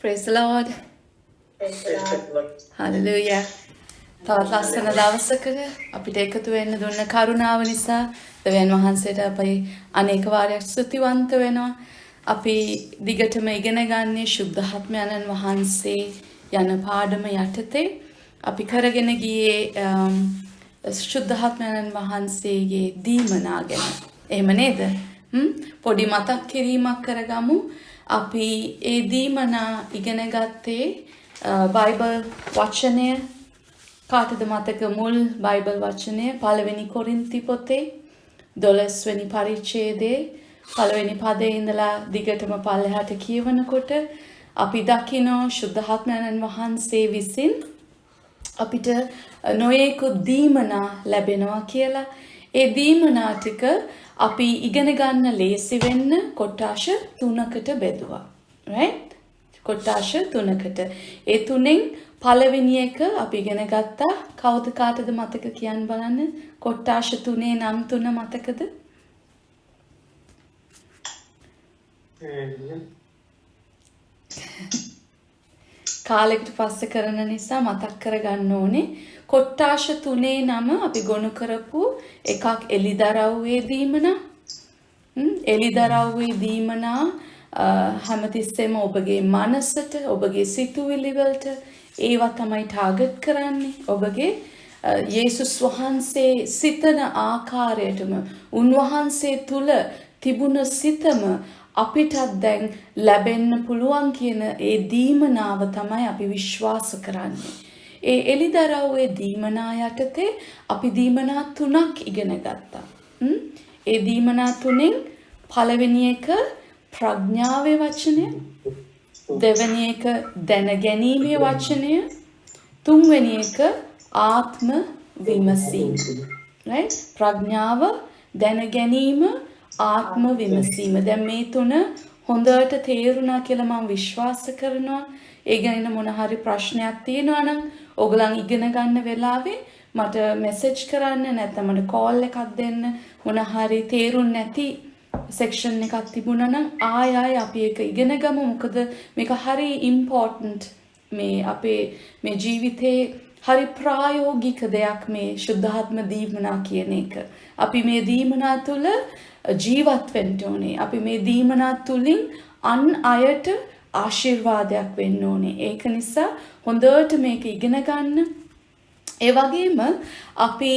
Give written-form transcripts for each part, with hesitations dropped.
Praise the Lord. Hallelujah. තවත් ලස්සන දවසකට අපිට එකතු වෙන්න දුන්න කරුණාව නිසා දෙවියන් වහන්සේට අපි අනේක වාරයක් ස්තුතිවන්ත වෙනවා. අපි දිගටම ඉගෙන ගන්නේ ශුද්ධාත්මයන්න් වහන්සේ යන පාඩම යටතේ අපි කරගෙන ගියේ ශුද්ධාත්මයන්න් වහන්සේගේ දීමනා ගැන. එහෙම නේද? පොඩි මතක් කිරීමක් කරගමු. අපි ඒ දීමනා ඉගෙන ගත්තේ බයිබල් වචනය කාටද මතක මුල් බයිබල් වචනය පළවෙනි කොරින්ති පොතේ 12 වෙනි පරිච්ඡේදයේ පළවෙනි පදේ ඉඳලා දිගටම පල්ලෙහාට කියවනකොට අපි දකිනවා ශුද්ධාත්මයන්න් වහන්සේ විසින් අපිට නොයෙකුත් දීමනා ලැබෙනවා කියලා. ඒ දීමනා ටික අපි ඉගෙන ගන්න ලේසි වෙන්න කොටාෂ 3කට බෙදුවා. right? කොටාෂ 3කට. ඒ තුනෙන් පළවෙනි එක අපි ඉගෙන ගත්තා. කවුද කාටද මතක කියන්න බලන්න? කොටාෂ 3 නම් 3 මතකද? කාලෙකට පස්සේ කරන නිසා මතක් කරගන්න ඕනේ. කොට්ටාෂ 3 නම අපි ගොනු කරපු එකක් එලිදරව්වේ දීමනා. එලිදරව්වේ දීමනා හැමතිස්සෙම ඔබගේ මනසට, ඔබගේ සිතුවිලි වලට ඒවා තමයි ටාගට් කරන්නේ. ඔබගේ යේසුස් වහන්සේ සිතන ආකාරයටම උන්වහන්සේ තුල තිබුණ සිතම අපිටත් දැන් ලැබෙන්න පුළුවන් කියන ඒ දීමනාව තමයි අපි විශ්වාස කරන්නේ. ඒ එලිදරව්වේ දීමනා යටතේ අපි දීමනා 3ක් ඉගෙන ගත්තා. ඒ දීමනා 3න් පළවෙනි එක ප්‍රඥාවේ වචනය, දෙවෙනි එක දැනගැනීමේ වචනය, තුන්වෙනි එක ආත්ම විමසීම. right? ප්‍රඥාව, දැනගැනීම, ආත්ම විමසීම. දැන් මේ තුන හොඳට තේරුණා කියලා මම විශ්වාස කරනවා. ඒ ගැන මොන හරි ප්‍රශ්නයක් තියෙනවා නම් ඔයගලන් ඉගෙන ගන්න වෙලාවේ මට මෙසේජ් කරන්න, නැත්නම් මට කෝල් එකක් දෙන්න. මොන හරි තේරුම් නැති සෙක්ෂන් එකක් තිබුණා නම් ආයෙ අපි ඒක ඉගෙන ගමු. මොකද මේක හරි ඉම්පෝටන්ට්. මේ අපේ මේ ජීවිතේ හරි ප්‍රායෝගික දෙයක් මේ ශුද්ධාත්ම දීමනා කියන එක. අපි මේ දීමනා තුල ජීවත් වෙන්න ඕනේ. අපි මේ දීමනා තුලින් අන් අයට ආශිර්වාදයක් වෙන්න ඕනේ. ඒක නිසා හොඳට මේක ඉගෙන ගන්න. ඒ වගේම අපි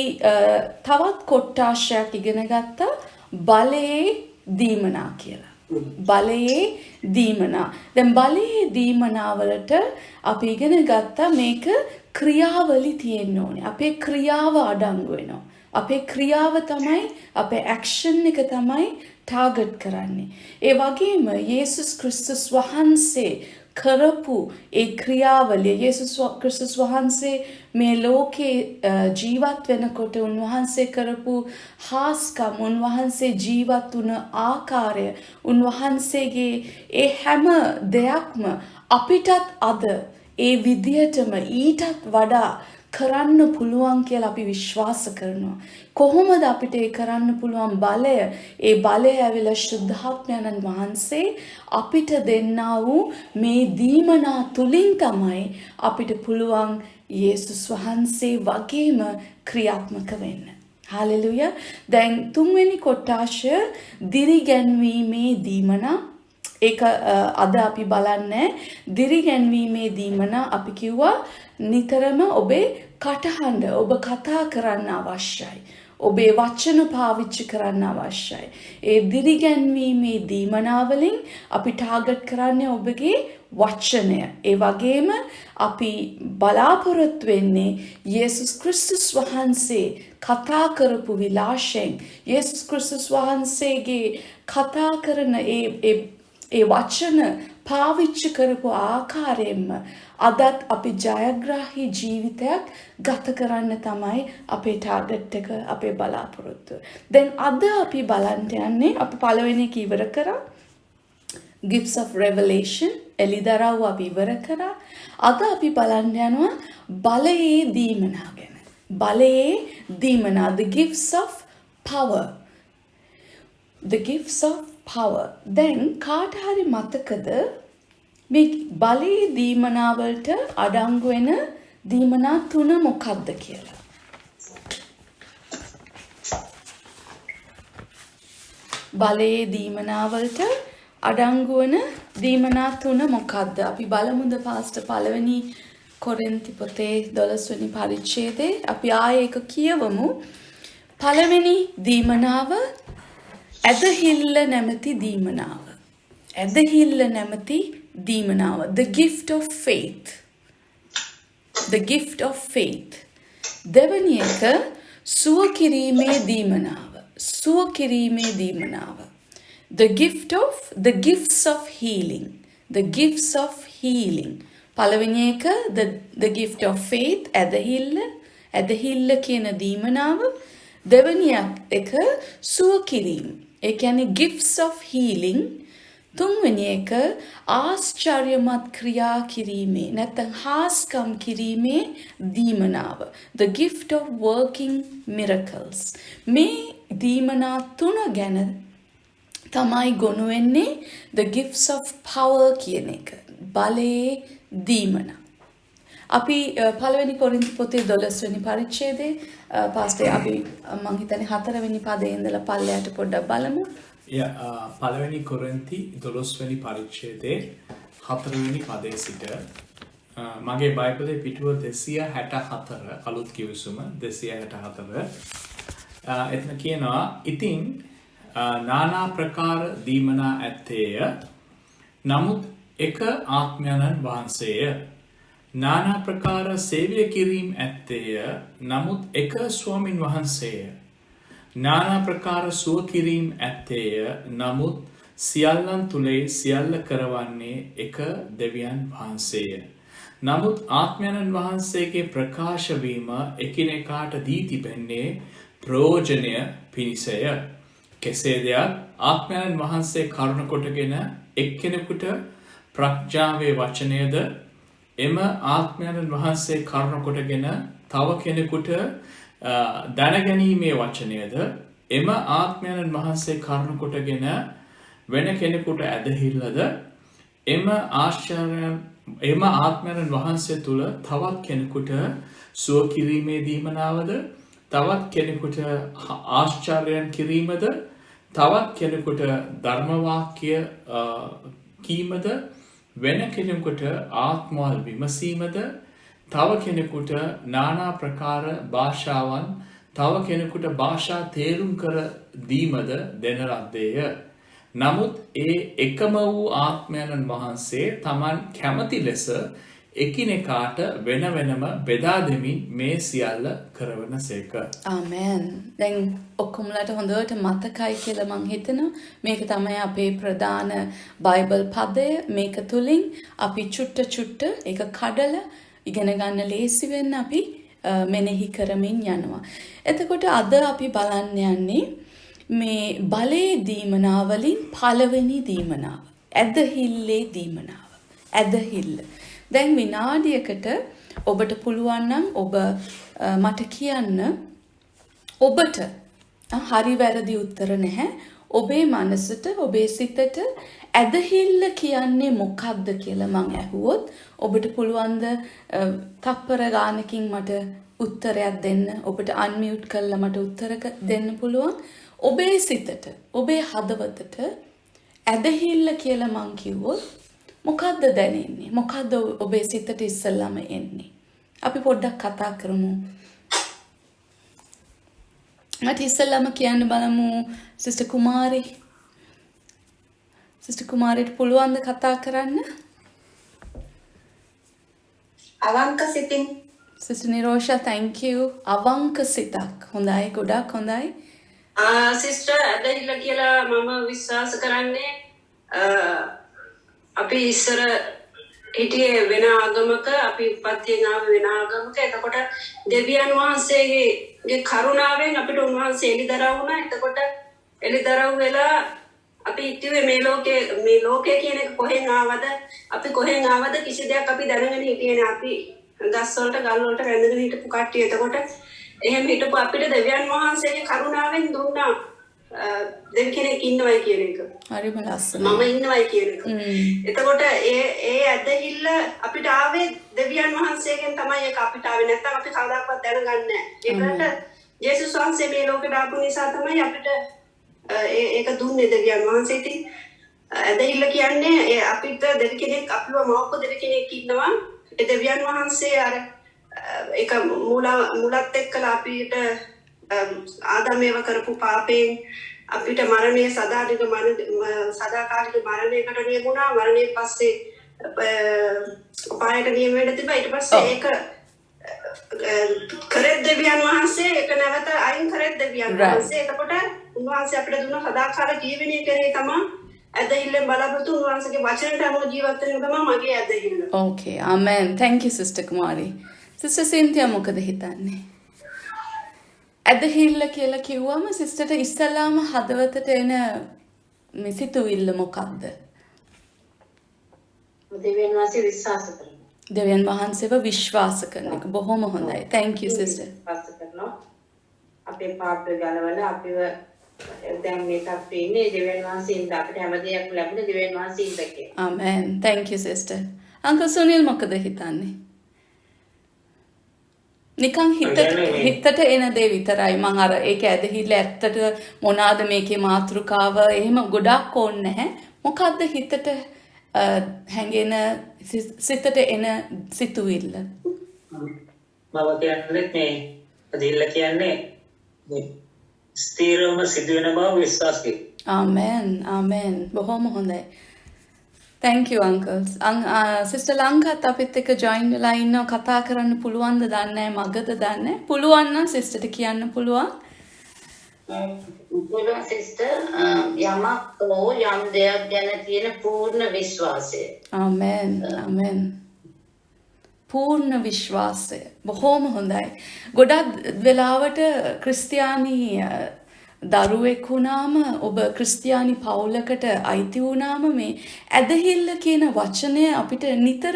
තවත් කොටාශයක් ඉගෙන ගත්තා බලයේ දීමනා කියලා. බලයේ දීමනා. දැන් බලයේ දීමනා වලට අපි ඉගෙන ගත්තා මේක ක්‍රියාවලි තියෙන්න ඕනේ. අපේ ක්‍රියාව අඩංගු වෙනවා. අපේ ක්‍රියාව තමයි, අපේ ඇක්ෂන් එක තමයි ටාගට් කරන්නේ. ඒ වගේම යේසුස් ක්‍රිස්තුස් වහන්සේ කරපු ඒ ක්‍රියාවලිය, යේසුස් ක්‍රිස්තුස් වහන්සේ මේ ලෝකේ ජීවත් වෙනකොට උන්වහන්සේ කරපු හාස්කම්, උන්වහන්සේ ජීවත් වුණ ආකාරය, උන්වහන්සේගේ ඒ හැම දෙයක්ම අපිටත් අද ඒ විදියටම ඊටත් වඩා කරන්න පුළුවන් කියලා අපි විශ්වාස කරනවා. කොහොමද අපිට ඒ කරන්න පුළුවන් බලය? ඒ බලය ඇවිල්ලා ශුද්ධාත්මයන්න් වහන්සේ අපිට දෙන්නා වූ මේ දීමනා තුලින් තමයි අපිට පුළුවන් යේසුස් වහන්සේ වගේම ක්‍රියාත්මක වෙන්න. හalleluya. දැන් තුන්වෙනි කොටාෂය දිරිගැන්වීමේ දීමනා. ඒක අද අපි බලන්නේ දිරිගැන්වීමේ දීමනා. අපි කිව්වා නිතරම ඔබේ කටහඬ ඔබ කතා කරන්න අවශ්‍යයි. ඔබේ වචන පාවිච්චි කරන්න අවශ්‍යයි. ඒ දිරිගැන්වීමේ දීමනාවලින් අපි ටාගට් කරන්නේ ඔබගේ වචනය. ඒ වගේම අපි බලාපොරොත්තු වෙන්නේ යේසුස් ක්‍රිස්තුස් වහන්සේ කතා කරපු විලාසයෙන්, යේසුස් ක්‍රිස්තුස් වහන්සේගේ කතා කරන ඒ වචන පාවිච්චි කරපු ආකාරයෙන්ම අදත් අපි ජයග්‍රාහී ජීවිතයක් ගත කරන්න තමයි අපේ ටාගට් එක, අපේ බලාපොරොත්තුව. දැන් අද අපි බලන්න යන්නේ, අපි පළවෙනි එක ඉවර කරා. Gifts of Revelation, එලිදරව් අපි ඉවර කරා. අද අපි බලන්න යනවා බලයේ දීමනා ගැන. බලයේ දීමනා, the gifts of power. The gifts of power. දැන් කාට හරි මතකද මේ බලයේ දීමනාවලට අඩංගු වෙන දීමනා තුන මොකක්ද කියලා. බලයේ දීමනාවලට අඩංගු වන දීමනා තුන මොකක්ද? අපි බලමුද පාස්ටර් පළවෙනි කොරින්ති පොතේ 12 වෙනි පරිච්ඡේදයේ අපි ආයේ ඒක කියවමු. පළවෙනි දීමනාව ඇදහිල්ල නැමැති දීමනාව. ඇදහිල්ල නැමැති දීමනාව. The gift of faith. The gift of faith. දෙවැනි එක සුව කිරීමේ දීමනාව. සුව කිරීමේ දීමනාව. The gifts of healing. The gifts of healing. පළවෙනි එක the gift of faith ඇදහිල්ල කියන දීමනාව. දෙවැනි එක සුව කිරීම. ඒ කියන්නේ gifts of healing. තුන්වෙනි එක ආශ්චර්යමත් ක්‍රියා කිරීමේ නැත්නම් හාස්කම් කිරීමේ දීමනාව. The gift of working miracles. මේ දීමනා තුන ගැන තමයි ගොනු වෙන්නේ the gifts of power කියන එක. බලයේ දීමනා. අපි පළවෙනි කොරින්ති පොතේ 12 වෙනි පරිච්ඡේදයේ පාස්ටර් අපි මං හිතන්නේ 4 වෙනි පදයේ ඉඳලා පල්ලයට පොඩ්ඩක් බලමු. පළවෙනි කොරින්ති 12 වෙනි පරිච්ඡේදයේ 4 වෙනි පදයේ සිට මගේ බයිබලයේ පිටුව 264 අලුත් කිවිසුම 264 එතන කියනවා ඉතින් නානා ප්‍රකාර දීමනා ඇත්තේය නමුත් එක ආත්මයන්න් වහන්සේය නානා ප්‍රකාර සේවය කිරීම ඇත්තේය නමුත් එක ස්වාමින් වහන්සේය නානා ප්‍රකාර සුව කිරීම ඇත්තේය නමුත් සියල්ලන් තුලේ සියල්ල කරවන්නේ එක දෙවියන් වහන්සේය නමුත් ආත්මයන්න් වහන්සේගේ ප්‍රකාශ වීම එකිනෙකාට දී තිබෙන්නේ ප්‍රයෝජනය පිණිසය කෙසේ දෙයක් ආත්මයන් වහන්සේ කරුණ කොටගෙන එක්කෙනෙකුට ප්‍රඥාවේ වචනයද එම ආත්මයන් වහන්සේ කරුණ කොටගෙන තව කෙනෙකුට දැනගැනීමේ වචනයද එම ආත්මයන් වහන්සේ කරුණ කොටගෙන වෙන කෙනෙකුට ඇදහිල්ලද එම ආත්මයන් වහන්සේ තුල තවත් කෙනෙකුට සුව කිරීමේ දීමනාවද තවත් කෙනෙකුට ආශ්චර්යයන් කිරීමද තවත් කෙනෙකුට ධර්ම වාක්‍ය කීමද වෙන කෙනෙකුට ආත්මවල විමසීමද තව කෙනෙකුට නානා ප්‍රකාර භාෂාවන් තව කෙනෙකුට භාෂා තේරුම් කර දීමද දෙන ලද්දේය. නමුත් ඒ එකම වූ ආත්මයන් වහන්සේ Taman කැමති ලෙස එකිනෙකාට වෙන වෙනම බෙදා දෙමින් මේ සියල්ල කරවන සේක. ආමෙන්. දැන් ඔක්කොමලට හොඳට මතකයි කියලා මං හිතනවා. මේක තමයි අපේ ප්‍රධාන බයිබල් පදය. මේක තුලින් අපි චුට්ට ඒක කඩලා ඉගෙන ගන්න ලේසි වෙන්න අපි මෙනෙහි කරමින් යනවා. එතකොට අද අපි බලන්න යන්නේ මේ බලයේ දීමනාවලින් පළවෙනි දීමනාව. ඇදහිල්ලේ දීමනාව. ඇදහිල්ල. දැන් විනාඩියකට ඔබට පුළුවන් නම් ඔබ මට කියන්න ඔබට හරි වැරදි උත්තර නැහැ. ඔබේ මනසට ඔබේ සිතට ඇදහිල්ල කියන්නේ මොකක්ද කියලා මං ඇහුවොත් ඔබට පුළුවන් ද තප්පර ගානකින් මට උත්තරයක් දෙන්න. ඔබට අන්මියුට් කරලා මට උත්තර දෙන්න පුළුවන්. ඔබේ සිතට ඔබේ හදවතට ඇදහිල්ල කියලා මං කිව්වොත් මොකද්ද දැනෙන්නේ? මොකද්ද ඔබේ සිතට ඉස්සෙල්ලාම එන්නේ? අපි පොඩ්ඩක් කතා කරමු. මට ඉස්සෙල්ලාම කියන්න බලමු සිස්ටර් කුමාරි. සිස්ටර් කුමාරිට පුළුවන් ද කතා කරන්න? අවංක සිතින්. Sister Nirosha thank you. අවංක සිතක්. හොඳයි ගොඩක් හොඳයි. සිස්ටර් ඇදහිල්ල කියලා මම විශ්වාස කරන්නේ අපි ඉස්සර හිටියේ වෙන ආගමක අපි උපත්යෙන් ආව වෙන ආගමක එතකොට දෙවියන් වහන්සේගේ කරුණාවෙන් අපිට උන්වහන්සේ එළිදරව් වුණා. එතකොට එළිදරව් වෙලා අපි හිතුවේ මේ ලෝකේ කියන එක කොහෙන් ආවද අපි කොහෙන් ආවද කිසි දෙයක් අපි දැනගෙන හිටියේ නෑ. අපි ගස් වලට ගල් වලට රැඳගෙන හිටපු කට්ටිය. එතකොට එහෙම හිටපු අපිට දෙවියන් වහන්සේගේ කරුණාවෙන් දුන්නා දෙවි කෙනෙක් ඉන්නවයි කියන එක. හරිම ලස්සනයි. මම ඉන්නවයි කියන එක. එතකොට ඒ ඇදහිල්ල අපිට ආවේ දෙවියන් වහන්සේගෙන් තමයි ඒක අපිට ආවේ. නැත්නම් අපි කවදාවත් දැනගන්නේ නැහැ. ඒකට යේසුස් වහන්සේ මේ ලෝකෙට ආපු නිසා තමයි අපිට ඒක දුන්නේ දෙවියන් වහන්සේ. ඉතින් ඇදහිල්ල කියන්නේ අපිට දෙවි කෙනෙක් අපිව මවපු දෙවි කෙනෙක් ඉන්නවා. ඒ දෙවියන් වහන්සේ අර ඒක මුලත් එක්කලා අපිට ආදාමේව කරපු පාපයෙන් අපිට මරණය සදාකාලික මරණයකට නියමුණා. මරණයෙන් පස්සේ පායට නියම වෙන්න තිබ්බා. ඊට පස්සේ ඒක කරෙත් දෙවියන් වහන්සේ ඒක නැවත අයින් කරෙත් දෙවියන් වහන්සේ. එතකොට උන්වහන්සේ අපිට දුන්න සදාකාල ජීවනය කරේ තමයි ඇදහිල්ලෙන් බලාපොරොත්තු උන්වහන්සේගේ වචනට අනුව ජීවත් වෙන තමයි මගේ ඇදහිල්ල. Okay, amen. Thank you, Sister Kumari. Sister Cynthia මොකද හිතන්නේ? ඇදහිල්ල කියලා කිව්වම සිස්ටර්ට ඉස්සලාම හදවතට එන මේ සිතුවිල්ල මොකක්ද? දෙවියන් වහන්සේ විශ්වාස කරනවා. දෙවියන් වහන්සේව විශ්වාස කරන එක බොහොම හොඳයි. Thank you, sister. විශ්වාස කරනවා. අපේ පාපය ගලවලා අපිව දැන් මේ තත්ත්වෙ ඉන්නේ දෙවියන් වහන්සේින්ද අපිට හැමදේම ලැබුණේ දෙවියන් වහන්සේින්ද කියලා. Amen. Thank you, sister. Uncle Sunil මොකද හිතන්නේ? නිකන් හිතට එන දේ විතරයි. මම අර ඒක ඇදහිල්ල ඇත්තට මොනවාද මේකේ මාතෘකාව එහෙම ගොඩක් ඕනේ නැහැ. මොකද්ද හිතට හැඟෙන සිතට එන සිතුවිල්ල? මම කියන්නේ මේ ඇදහිල්ල කියන්නේ මේ ස්ථිරවම සිදුවෙන බව විශ්වාසයි. Amen. Amen. බොහොම හොඳයි. Thank you, uncles. Sister Lankat අපිත් එක්ක join වෙලා ඉන්නව කතා කරන්න පුළුවන්ද දන්නේ නැහැ මගද දන්නේ. පුළුවන් නම් sisterට කියන්න පුළුවන්. පුළුවන් sister යමක් හෝ යම් දෙයක් ගැන තියෙන පූර්ණ විශ්වාසය. Amen. Amen. පූර්ණ විශ්වාසය. බොහොම හොඳයි. ගොඩක් වෙලාවට ක්‍රිස්තියානි දරුවෙක් වුණාම ඔබ ක්‍රිස්තියානි පවුලකට අයිති වුණාම මේ ඇදහිල්ල කියන වචනය අපිට නිතර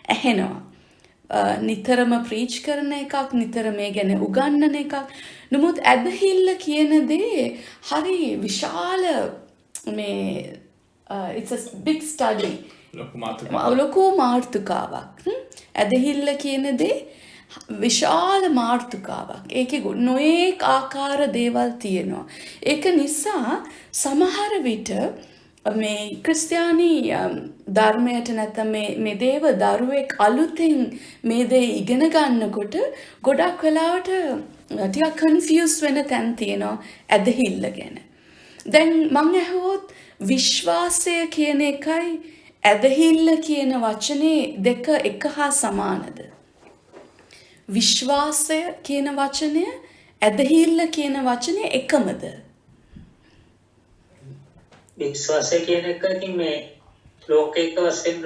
ඇහෙනවා. නිතරම ප්‍රීච් කරන එකක්, නිතර මේ ගැන උගන්වන එකක්. නමුත් ඇදහිල්ල කියන දේ හරි විශාල මේ it's a big study. ලොකු මාතෘකාවක්. ඇදහිල්ල කියන දේ විශාල මාතෘකාවක්. ඒකේ නොඑක ආකාර දේවල් තියෙනවා. ඒක නිසා සමහර විට මේ ක්‍රිස්තියානි ධර්මයට නැත්නම් මේ දේව දරුවෙක් අලුතෙන් මේ දේ ඉගෙන ගන්නකොට ගොඩක් වෙලාවට ටිකක් කන්ෆියුස් වෙන තැන් තියෙනවා ඇදහිල්ල ගැන. දැන් මම අහුවොත් විශ්වාසය කියන එකයි ඇදහිල්ල කියන වචනේ දෙක එක හා සමානද? විශ්වාසය කියන වචනය ඇදහිල්ල කියන වචනේ එකමද? විශ්වාසය කියන එක ඉතින් මේ ලෞකික වශයෙන්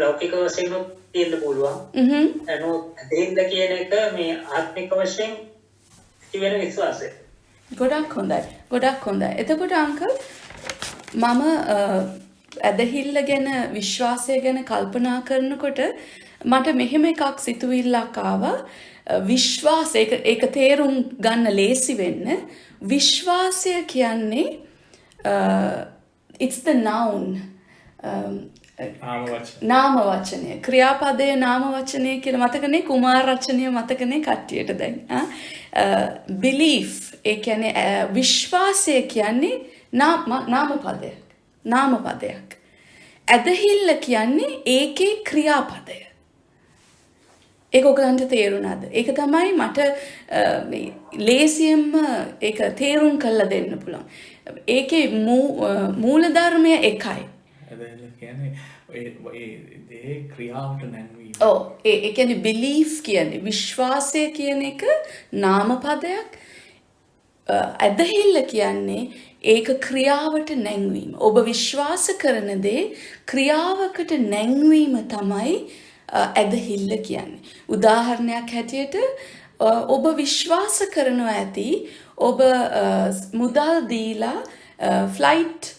තියෙන්න පුළුවන්. ඇදහිල්ල කියන එක මේ ආත්මික වශයෙන් තිබෙන විශ්වාසය. ගොඩක් හොඳයි. එතකොට අංකල් මම ඇදහිල්ල ගැන විශ්වාසය ගැන කල්පනා කරනකොට මට මෙහෙම එකක් සිතුවිල්ලක් ආවා. විශ්වාසය ඒක තේරුම් ගන්න ලේසි වෙන්න විශ්වාසය කියන්නේ it's the noun නාම වචනය ක්‍රියාපදයේ නාම වචනය කියලා මතකනේ කුමාර රචනය මතකනේ කට්ටියට දැන් belief ඒ කියන්නේ විශ්වාසය කියන්නේ නාමපදයක් ඇදහිල්ල කියන්නේ ඒකේ ක්‍රියාපදය. ඒක ඔයගලන්ට තේරුණාද? ඒක තමයි මට ලේසියෙන්ම ඒක තේරුම් කරලා දෙන්න පුළුවන්. ඒකේ මූල ධර්මය එකයි. ඇදහිල්ල කියන්නේ ඒ ක්‍රියාවට නැංවීම. ඔව් ඒ කියන්නේ belief කියන්නේ විශ්වාසය කියන එක නාමපදයක්. ඇදහිල්ල කියන්නේ ඒක ක්‍රියාවට නැංවීම. ඔබ විශ්වාස කරන දේ ක්‍රියාවකට නැංවීම තමයි ඇදහිල්ල කියන්නේ. උදාහරණයක් හැටියට ඔබ විශ්වාස කරනවා ඇති ඔබ මුදල් දීලා ෆ්ලයිට්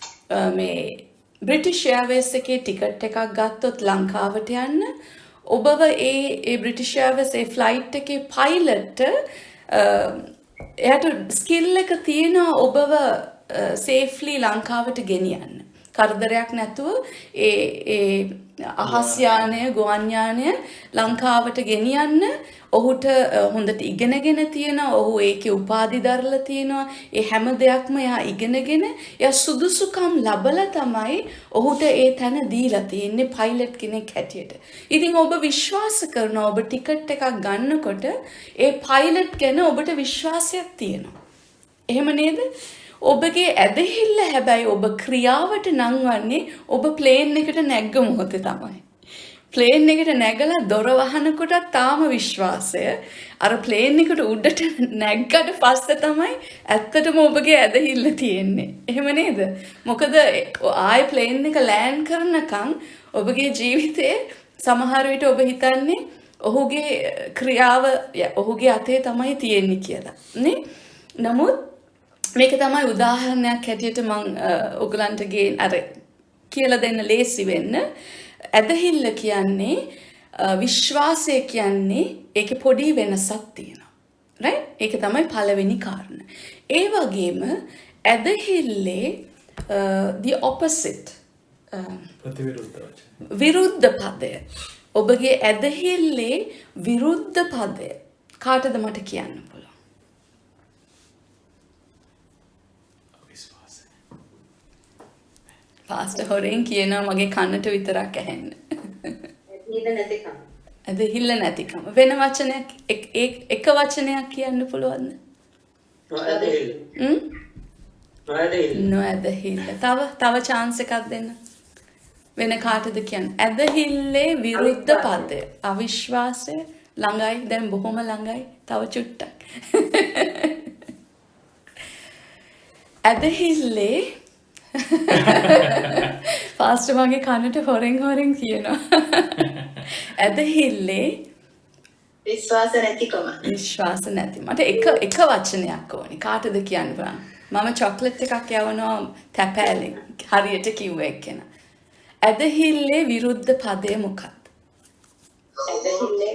මේ බ්‍රිටිෂ් එයාර්වේස් එකේ ටිකට් එකක් ගත්තොත් ලංකාවට යන්න ඔබව ඒ බ්‍රිටිෂ් එයාර්වේස් ඒ ෆ්ලයිට් එකේ පයිලට් එයාට ස්කිල් එක තියෙනවා ඔබව සේෆ්ලි ලංකාවට ගෙනියන්න. කරදරයක් නැතුව ඒ අහස් යානය ගුවන් යානය ලංකාවට ගෙනියන්න ඔහුට හොඳට ඉගෙනගෙන තියෙනවා. ඔහු ඒකේ උපාධි දරලා තියෙනවා. ඒ හැම දෙයක්ම එයා ඉගෙනගෙන එයා සුදුසුකම් ලබලා තමයි ඔහුට ඒ තැන දීලා තියෙන්නේ පයිලට් කෙනෙක් හැටියට. ඉතින් ඔබ විශ්වාස කරනවා ඔබ ටිකට් එකක් ගන්නකොට ඒ පයිලට් ගැන ඔබට විශ්වාසයක් තියෙනවා. එහෙම නේද? ඔබගේ ඇදහිල්ල හැබැයි ඔබ ක්‍රියාවට නංවන්නේ ඔබ ප්ලේන් එකට නැග්ග මොහොතේ තමයි. ප්ලේන් එකට නැගලා දොර වහනකොටත් තාම විශ්වාසය අර ප්ලේන් එකට උඩට නැග්ගට පස්සේ තමයි ඇත්තටම ඔබගේ ඇදහිල්ල තියෙන්නේ. එහෙම නේද? මොකද ආයේ ප්ලේන් එක ලෑන්ඩ් කරනකම් ඔබගේ ජීවිතේ සමහර විට ඔබ හිතන්නේ ඔහුගේ ක්‍රියාව ඔහුගේ අතේ තමයි තියෙන්නේ කියලා. නේ? නමුත් මේක තමයි උදාහරණයක් හැටියට මම ඔයගලන්ට අර කියලා දෙන්න ලේසි වෙන්න. ඇදහිල්ල කියන්නේ විශ්වාසය කියන්නේ ඒකේ පොඩි වෙනසක් තියෙනවා. right? ඒක තමයි පළවෙනි කාරණා. ඒ වගේම ඇදහිල්ලේ the opposite ප්‍රතිවිරුද්ධ වචන. විරුද්ධ පදය. ඔබගේ ඇදහිල්ලේ විරුද්ධ පදය කාටද මට කියන්න පුළුවන්? විශ්වාසය. පාස්ටර් හොරෙන් කියනවා මගේ කනට විතරක් ඇහෙන්න. හිත නැතිකම. ඇදහිල්ල නැතිකම. වෙන වචනයක් එක වචනයක් කියන්න පුළුවන්ද? නොඇදහිල්ල. නොඇදහිල්ල. තව chance එකක් දෙන්න. වෙන කාටද කියන්නේ? ඇදහිල්ලේ විරුද්ධ පදය. අවිශ්වාසය ළඟයි. දැන් බොහොම ළඟයි. තව චුට්ටක්. ඇදහිල්ලේ පාස්ටර් මගේ කනට හොරෙන් කියනවා. ඇදහිල්ලේ විශ්වාස නැතිකම. විශ්වාස නැති. මට එක වචනයක් ඕනි. කාටද කියන්න බලන්න. මම චොක්ලට් එකක් යවනවා තැපෑලෙන්. හරියට කිව්ව එක්කෙනා. ඇදහිල්ලේ විරුද්ධ පදය මොකක්ද? ඇදහිල්ලේ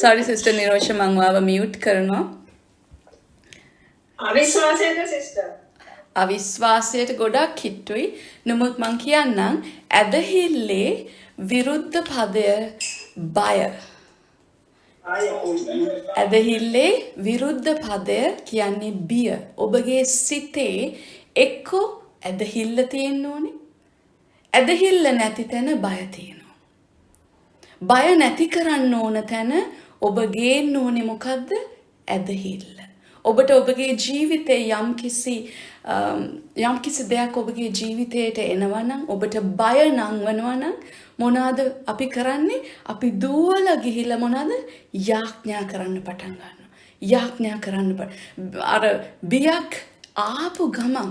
sorry sister නිරෝෂ මම ඔයාව mute කරනවා. අවිශ්වාසයද සිස්ටර්? අවිශ්වාසයට ගොඩක් කිට්ටුයි. නමුත් මං කියන්නම් ඇදහිල්ලේ විරුද්ධ පදය බය. ඇදහිල්ලේ විරුද්ධ පදය කියන්නේ බිය. ඔබගේ සිතේ එක්ක ඇදහිල්ල තියෙන්න ඕනේ. ඇදහිල්ල නැති තැන බය තියෙනවා. බය නැති කරන්න ඕන තැන ඔබ ගේන්න ඕනේ මොකද්ද? ඇදහිල්ල. ඔබට ඔබගේ ජීවිතේ යම්කිසි දෙයක් ඔබගේ ජීවිතයට එනවා නම් ඔබට බය නංවනවා නම් මොනවාද අපි කරන්නේ? අපි දුවලා ගිහිල්ලා මොනවාද? යාඥා කරන්න පටන් ගන්නවා. යාඥා කරන්න අර බියක් ආපු ගමන්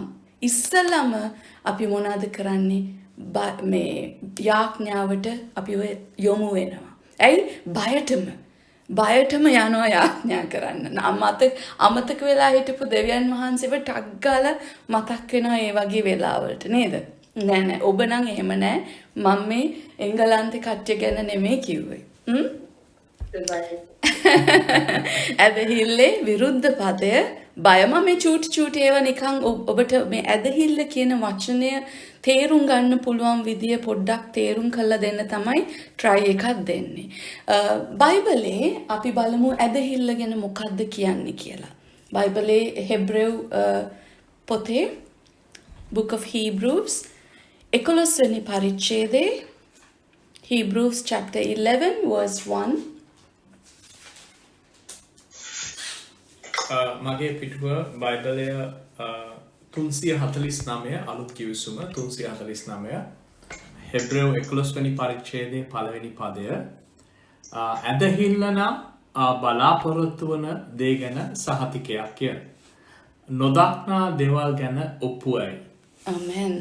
ඉස්සලම අපි මොනවාද කරන්නේ? මේ යාඥාවට අපි යොමු වෙනවා. ඇයි? බයටම යනවා යාඥා කරන්න. අමතක වෙලා හිටපු දෙවියන් වහන්සේව ටක් ගාලා මතක් වෙනවා ඒ වගේ වෙලාවලට නේද? නෑ ඔබ නම් එහෙම නෑ. මම මේ එංගලන්තේ කට්ටිය ගැන නෙමෙයි කිව්වේ. ඇදහිල්ලේ විරුද්ධ පදය බයම මේ චූටි ඒවා නිකන් ඔබට මේ ඇදහිල්ල කියන වචනය තේරුම් ගන්න පුළුවන් විදිය පොඩ්ඩක් තේරුම් කරලා දෙන්න තමයි try එකක් දෙන්නේ. බයිබලේ අපි බලමු ඇදහිල්ල ගැන මොකක්ද කියන්නේ කියලා. බයිබලේ හෙබ්‍රෙව් පොතේ Book of Hebrews 11 වෙනි පරිච්ඡේදයේ Hebrews chapter 11 verse 1 මගේ පිටුව බයිබලය 349 අලුත් කිවිසුම 349 හෙබ්‍රෙව් 11 වෙනි පරිච්ඡේදයේ පළවෙනි පදය ඇදහිල්ල නම් බලාපොරොත්තු වන දේ ගැන සහතිකයක්ය නොදක්නා දේවල් ගැන ඔප්පුවයි. ආමෙන්.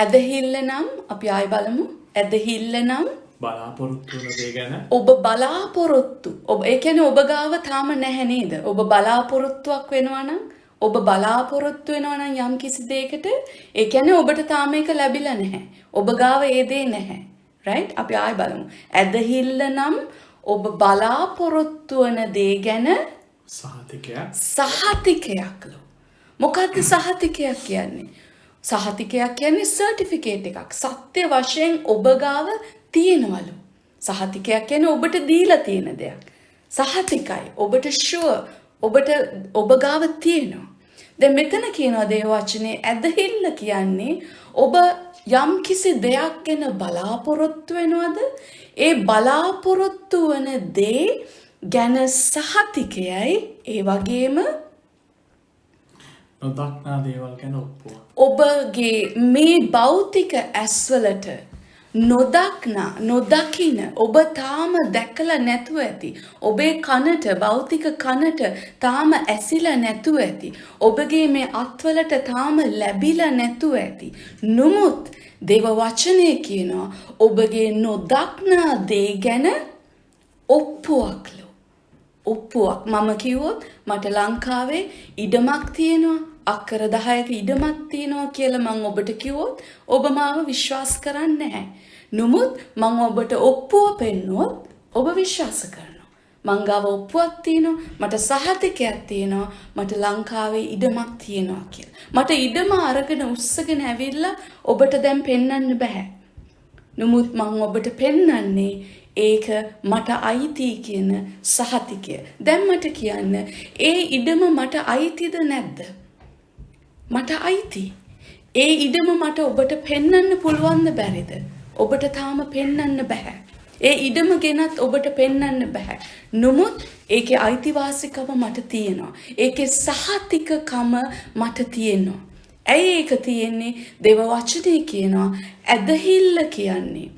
ඇදහිල්ල නම් අපි ආයෙ බලමු. ඇදහිල්ල නම් බලාපොරොත්තු වන දේ ගැන ඔබ බලාපොරොත්තු ඒ කියන්නේ ඔබ ගාව තාම නැහැ නේද? ඔබ බලාපොරොත්තුවක් වෙනවා නම් ඔබ බලාපොරොත්තු වෙනවා නම් යම් කිසි දෙයකට ඒ කියන්නේ ඔබට තාම ඒක ලැබිලා නැහැ. ඔබ ගාව ඒ දේ නැහැ. right? අපි ආයෙ බලමු. ඇදහිල්ල නම් ඔබ බලාපොරොත්තු වන දේ ගැන සහතිකයක්ලු. මොකක්ද සහතිකයක් කියන්නේ? සහතිකයක් කියන්නේ සර්ටිෆිකේට් එකක්. සත්‍ය වශයෙන් ඔබ ගාව තියෙනවලු. සහතිකයක් කියන්නේ ඔබට දීලා තියෙන දෙයක්. සහතිකයි. ඔබට ෂුවර්. ඔබ ගාව තියෙනවා. දැන් මෙතන කියනවා දේව වචනේ ඇදහිල්ල කියන්නේ ඔබ යම් කිසි දෙයක් ගැන බලාපොරොත්තු වෙනවද? ඒ බලාපොරොත්තු වන දේ ගැන සහතිකයයි ඒ වගේම නොදක්නා දේවල් ගැන ඔප්පුව. ඔබගේ මේ භෞතික ඇස්වලට නොදකින ඔබ තාම දැකලා නැතුව ඇති. ඔබේ කනට භෞතික කනට තාම ඇසිලා නැතුව ඇති. ඔබගේ මේ අත්වලට තාම ලැබිලා නැතුව ඇති. නමුත් දේව වචනය කියනවා ඔබගේ නොදක්නා දේ ගැන ඔප්පුවක්ලු. ඔප්පුවක්. මම කිව්වොත් මට ලංකාවේ ඉඩමක් තියෙනවා. අක්කර 10ක ඉඩමක් තියෙනවා කියලා මම ඔබට කිව්වොත් ඔබ මාව විශ්වාස කරන්නේ නැහැ. නමුත් මම ඔබට ඔප්පුව පෙන්නුවොත් ඔබ විශ්වාස කරනවා. මං ගාව ඔප්පුවක් තියෙනවා, මට සහතිකයක් තියෙනවා, මට ලංකාවේ ඉඩමක් තියෙනවා කියලා. මට ඉඩම අරගෙන උස්සගෙන ඇවිල්ලා ඔබට දැන් පෙන්වන්න බෑ. නමුත් මම ඔබට පෙන්වන්නේ ඒක මට අයිති කියන සහතිකය. දැන් මට කියන්න ඒ ඉඩම මට අයිතිද නැද්ද? මට අයිති. ඒ ඉඩම මට ඔබට පෙන්වන්න පුළුවන්ද බැරිද? ඔබට තාම පෙන්වන්න බෑ. ඒ ඉඩම ගෙනත් ඔබට පෙන්වන්න බෑ. නමුත් ඒකේ අයිතිවාසිකම මට තියෙනවා. ඒකේ සහතිකකම මට තියෙනවා. ඇයි ඒක තියෙන්නේ? දේව වචනේ කියනවා ඇදහිල්ල කියන්නේ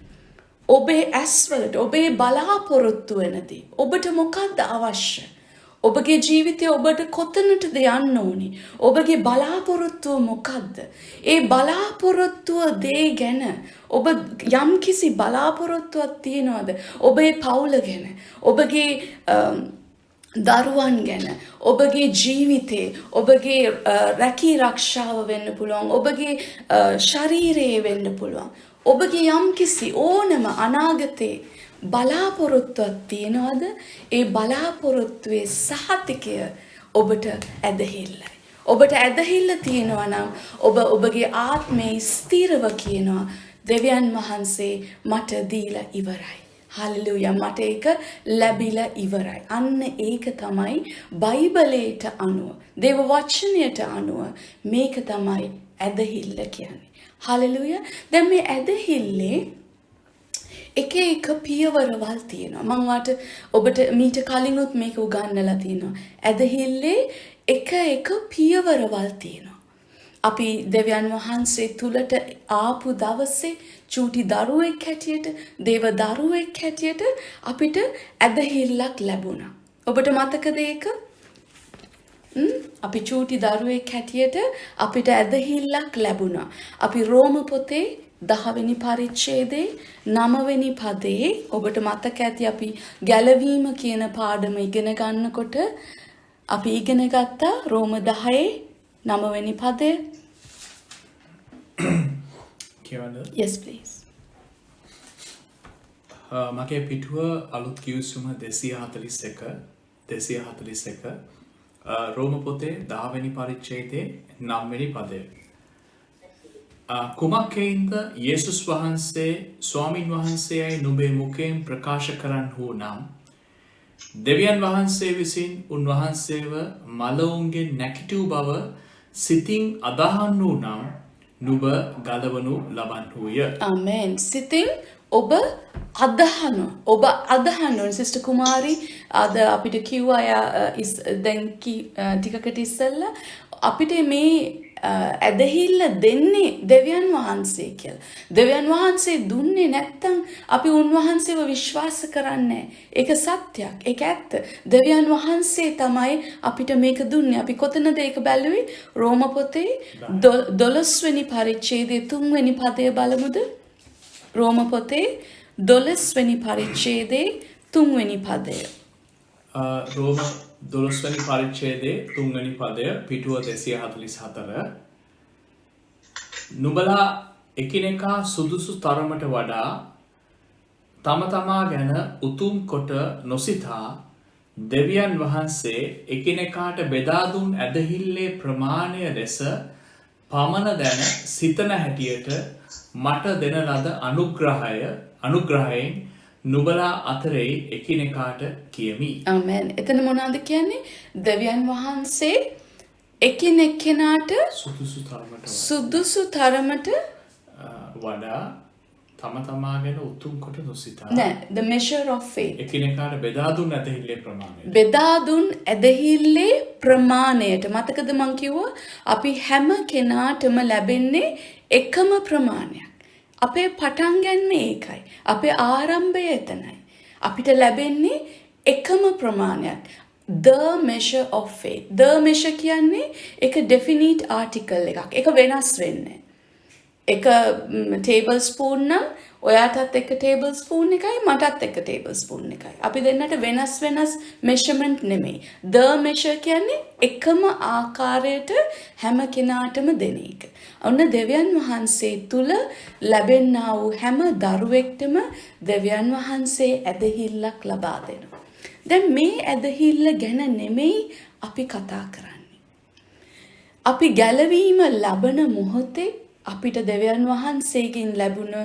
ඔබේ ඇස්වලට ඔබේ බලාපොරොත්තු වෙනදී ඔබට මොකක්ද අවශ්‍ය? ඔබගේ ජීවිතය ඔබට කොතනටද යන්න ඕනි? ඔබගේ බලාපොරොත්තුව මොකක්ද? ඒ බලාපොරොත්තුව දේ ගැන ඔබ යම් කිසි බලාපොරොත්තුවක් තියනවද? ඔබේ පවුල ගැන, ඔබගේ දරුවන් ගැන, ඔබගේ ජීවිතේ, ඔබගේ රැකී රක්ෂාව වෙන්න පුළුවන්, ඔබගේ ශරීරයේ වෙන්න පුළුවන්. ඔබගේ යම් කිසි ඕනම අනාගතේ බලාපොරොත්තුවක් තියනවද? ඒ බලාපොරොත්තුවේ සහතිකය ඔබට ඇදහිල්ලයි. ඔබට ඇදහිල්ල තියෙනවා නම් ඔබගේ ආත්මයේ ස්ථිරව කියනවා දෙවියන් වහන්සේ මට දීලා ඉවරයි. හල්ලෙලූයා, මට ඒක ලැබිලා ඉවරයි. අන්න ඒක තමයි බයිබලයට අනුව, දේව වචනයට අනුව මේක තමයි ඇදහිල්ල කියන්නේ. හල්ලෙලූයා. දැන් මේ ඇදහිල්ලේ එක පියවරවල් තියෙනවා. මම ඔබට මීට කලිනුත් මේක උගන්වලා තියෙනවා. ඇදහිල්ලේ එක පියවරවල් තියෙනවා. අපි දෙවියන් වහන්සේ තුලට ආපු දවසේ චූටි දරුවෙක් හැටියට, දේව දරුවෙක් හැටියට අපිට ඇදහිල්ලක් ලැබුණා. ඔබට මතකද ඒක? අපි චූටි දරුවෙක් හැටියට අපිට ඇදහිල්ලක් ලැබුණා. අපි රෝම පොතේ 10 වෙනි පරිච්ඡේදයේ 9 වෙනි පදයේ ඔබට මතක ඇති අපි ගැලවීම කියන පාඩම ඉගෙන ගන්නකොට අපි ඉගෙන ගත්තා රෝම 10 9 වෙනි පදය. කියවන්න? Yes please. මගේ පිටුව අලුත් කිවිසුම 241 රෝම පොතේ 10 වෙනි පරිච්ඡේදයේ 9 වෙනි පදය. කුමක්කෙයින්ද යේසුස් වහන්සේ ස්වාමින් වහන්සේයි නුඹේ මුඛයෙන් ප්‍රකාශ කරන්න වූ නම් දෙවියන් වහන්සේ විසින් උන්වහන්සේව මලවුන්ගෙන් නැකිටූ බව සිතින් අදහන් වූ නම් නුඹ ගලවනු ලබන්හුය. ආමෙන්. සිතින් ඔබ අදහන සිස්ටර් කුමාරි අද අපිට කිව්වා දැන් ටිකකට ඉස්සෙල්ලා අපිට මේ ඇදහිල්ල දෙන්නේ දෙවියන් වහන්සේ කියලා. දෙවියන් වහන්සේ දුන්නේ නැත්තම් අපි උන්වහන්සේව විශ්වාස කරන්නේ. ඒක සත්‍යයක්. ඒක ඇත්ත. දෙවියන් වහන්සේ තමයි අපිට මේක දුන්නේ. අපි කොතනද ඒක බැලුවේ? රෝම පොතේ 12 වෙනි පරිච්ඡේදයේ 3 වෙනි පදය බලමුද? රෝම පොතේ 12 වෙනි පරිච්ඡේදයේ 3 වෙනි පදය. රෝම 12 වෙනි පරිච්ඡේදයේ 3 වෙනි පදය පිටුව 244. නුඹලා එකිනෙකා සුදුසු තරමට වඩා තම තමා ගැන උතුම් කොට නොසිතා දෙවියන් වහන්සේ එකිනෙකාට බෙදා දුන් ඇදහිල්ලේ ප්‍රමාණය ලෙස පමණ දැන සිතන හැටියට මට දෙන ලද අනුග්‍රහයෙන් නුබලා අතරේ එකිනෙකාට කියමි. ආමෙන්. එතන මොනවද කියන්නේ? දෙවියන් වහන්සේ එකිනෙකනාට සුදුසු තරමට වඩා තම තමා ගැන උතුම් කොට නොසිතා. නෑ, the measure of faith. එකිනෙකාට බෙදා දුන් ඇදහිල්ලේ ප්‍රමාණය. බෙදා දුන් ඇදහිල්ලේ ප්‍රමාණයට මතකද මං කිව්වා අපි හැම කෙනාටම ලැබෙන්නේ එකම ප්‍රමාණයක්. අපේ පටන් ගන්න ඒකයි. අපේ ආරම්භය එතනයි. අපිට ලැබෙන්නේ එකම ප්‍රමාණයක්. The measure of faith. The measure කියන්නේ එක definite article එකක්. ඒක වෙනස් වෙන්නේ. එක ටේබල් ස්පූන් නම් ඔයාටත් එක ටේබල් ස්පූන් එකයි මටත් එක ටේබල් ස්පූන් එකයි. අපි දෙන්නට වෙනස් මෙෂර්මන්ට් නෙමෙයි. The measure කියන්නේ එකම ආකාරයට හැම කෙනාටම දෙන එක. ඔන්න දෙවියන් වහන්සේ තුල ලැබෙනා වූ හැම දරුවෙක්ටම දෙවියන් වහන්සේ ඇදහිල්ලක් ලබා දෙනවා. දැන් මේ ඇදහිල්ල ගැන නෙමෙයි අපි කතා කරන්නේ. අපි ගැලවීම ලබන මොහොතේ අපිට දෙවියන් වහන්සේගෙන් ලැබුණ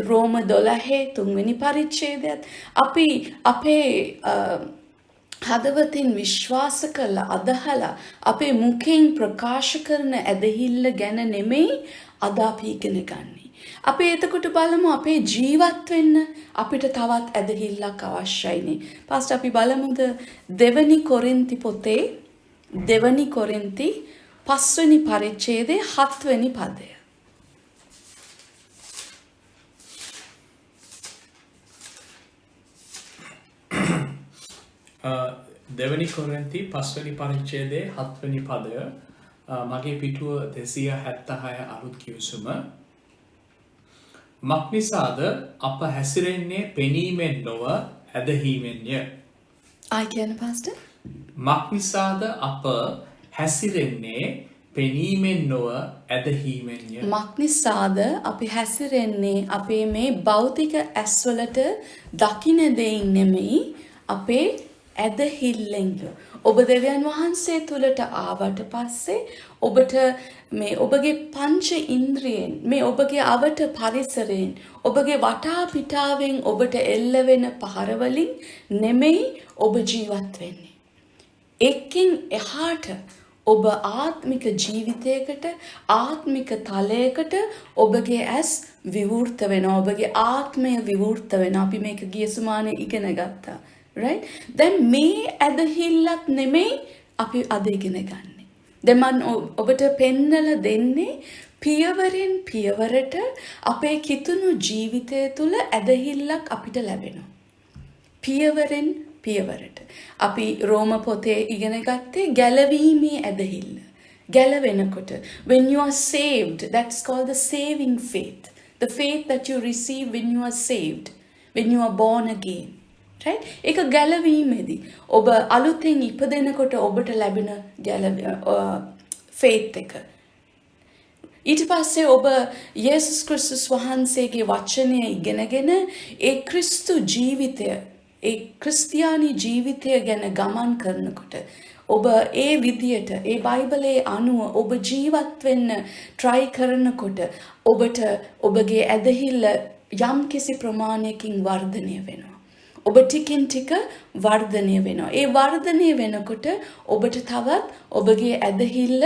රෝම 12 3වෙනි පරිච්ඡේදයත් අපි අපේ හදවතින් විශ්වාස කරලා අදහලා අපේ මුඛයෙන් ප්‍රකාශ කරන ඇදහිල්ල ගැන නෙමෙයි අද අපි ඉගෙන ගන්නෙ. අපි එතකොට බලමු අපේ ජීවත් වෙන්න අපිට තවත් ඇදහිල්ලක් අවශ්‍යයිනේ. පස්සේ අපි බලමුද දෙවනි කොරින්ති පොතේ දෙවනි කොරින්ති 5වෙනි පරිච්ඡේදයේ 7වෙනි පදය. දෙවනි කොරින්ති 5වෙනි පරිච්ඡේදයේ 7වෙනි පදය මගේ පිටුව 276 අලුත් කිවිසුම මක්නිසාද අප හැසිරෙන්නේ පෙනීමෙන් නොව ඇදහීමෙන්ය. කියන පාස්ටර් මක්නිසාද අප හැසිරෙන්නේ පෙනීමෙන් නොව ඇදහීමෙන්ය. මක්නිසාද අපි හැසිරෙන්නේ අපේ මේ භෞතික ඇස්වලට දකින්න දෙයින් නෙමෙයි අපේ ඇදහිල්ලෙන්ද. ඔබ දෙවියන් වහන්සේ තුලට ආවට පස්සේ ඔබට මේ ඔබගේ පංච ඉන්ද්‍රියෙන් මේ ඔබගේ අවට පරිසරයෙන් ඔබගේ වටා පිටාවෙන් ඔබට එල්ල වෙන පහරවලින් නෙමෙයි ඔබ ජීවත් වෙන්නේ. එකින් එහාට ඔබ ආත්මික ජීවිතයකට ආත්මික තලයකට ඔබගේ ඇස් විවෘත වෙනවා. ඔබගේ ආත්මය විවෘත වෙනවා. අපි මේක ගිය සුමානේ ඉගෙන ගත්තා. right? දැන් මේ ඇදහිල්ලක් නෙමෙයි අපි අද ඉගෙන ගන්න. දැන් මම ඔබට පෙන්නලා දෙන්නේ පියවරෙන් පියවරට අපේ කිතුණු ජීවිතය තුළ ඇදහිල්ලක් අපිට ලැබෙනවා. පියවරෙන් පියවරට. අපි රෝම පොතේ ඉගෙන ගත්තේ ගැලවීමේ ඇදහිල්ල. ගැලවෙනකොට when you are saved, that's called the saving faith. The faith that you receive when you are saved, when you are born again. right? ඒක ගැලවීමේදී ඔබ අලුතෙන් ඉපදෙනකොට ඔබට ලැබෙන faith එක. ඊට පස්සේ ඔබ යේසුස් ක්‍රිස්තුස් වහන්සේගේ වචනය ඉගෙනගෙන ඒ ක්‍රිස්තු ජීවිතය ඒ ක්‍රිස්තියානි ජීවිතය ගැන ගමන් කරනකොට ඔබ ඒ විදියට ඒ බයිබලයේ අනුව ඔබ ජීවත් වෙන්න try කරනකොට ඔබට ඔබගේ ඇදහිල්ල යම්කිසි ප්‍රමාණයකින් වර්ධනය වෙනවා. ඔබ ටිකින් ටික වර්ධනය වෙනවා. ඒ වර්ධනය වෙනකොට ඔබට තවත් ඔබගේ ඇදහිල්ල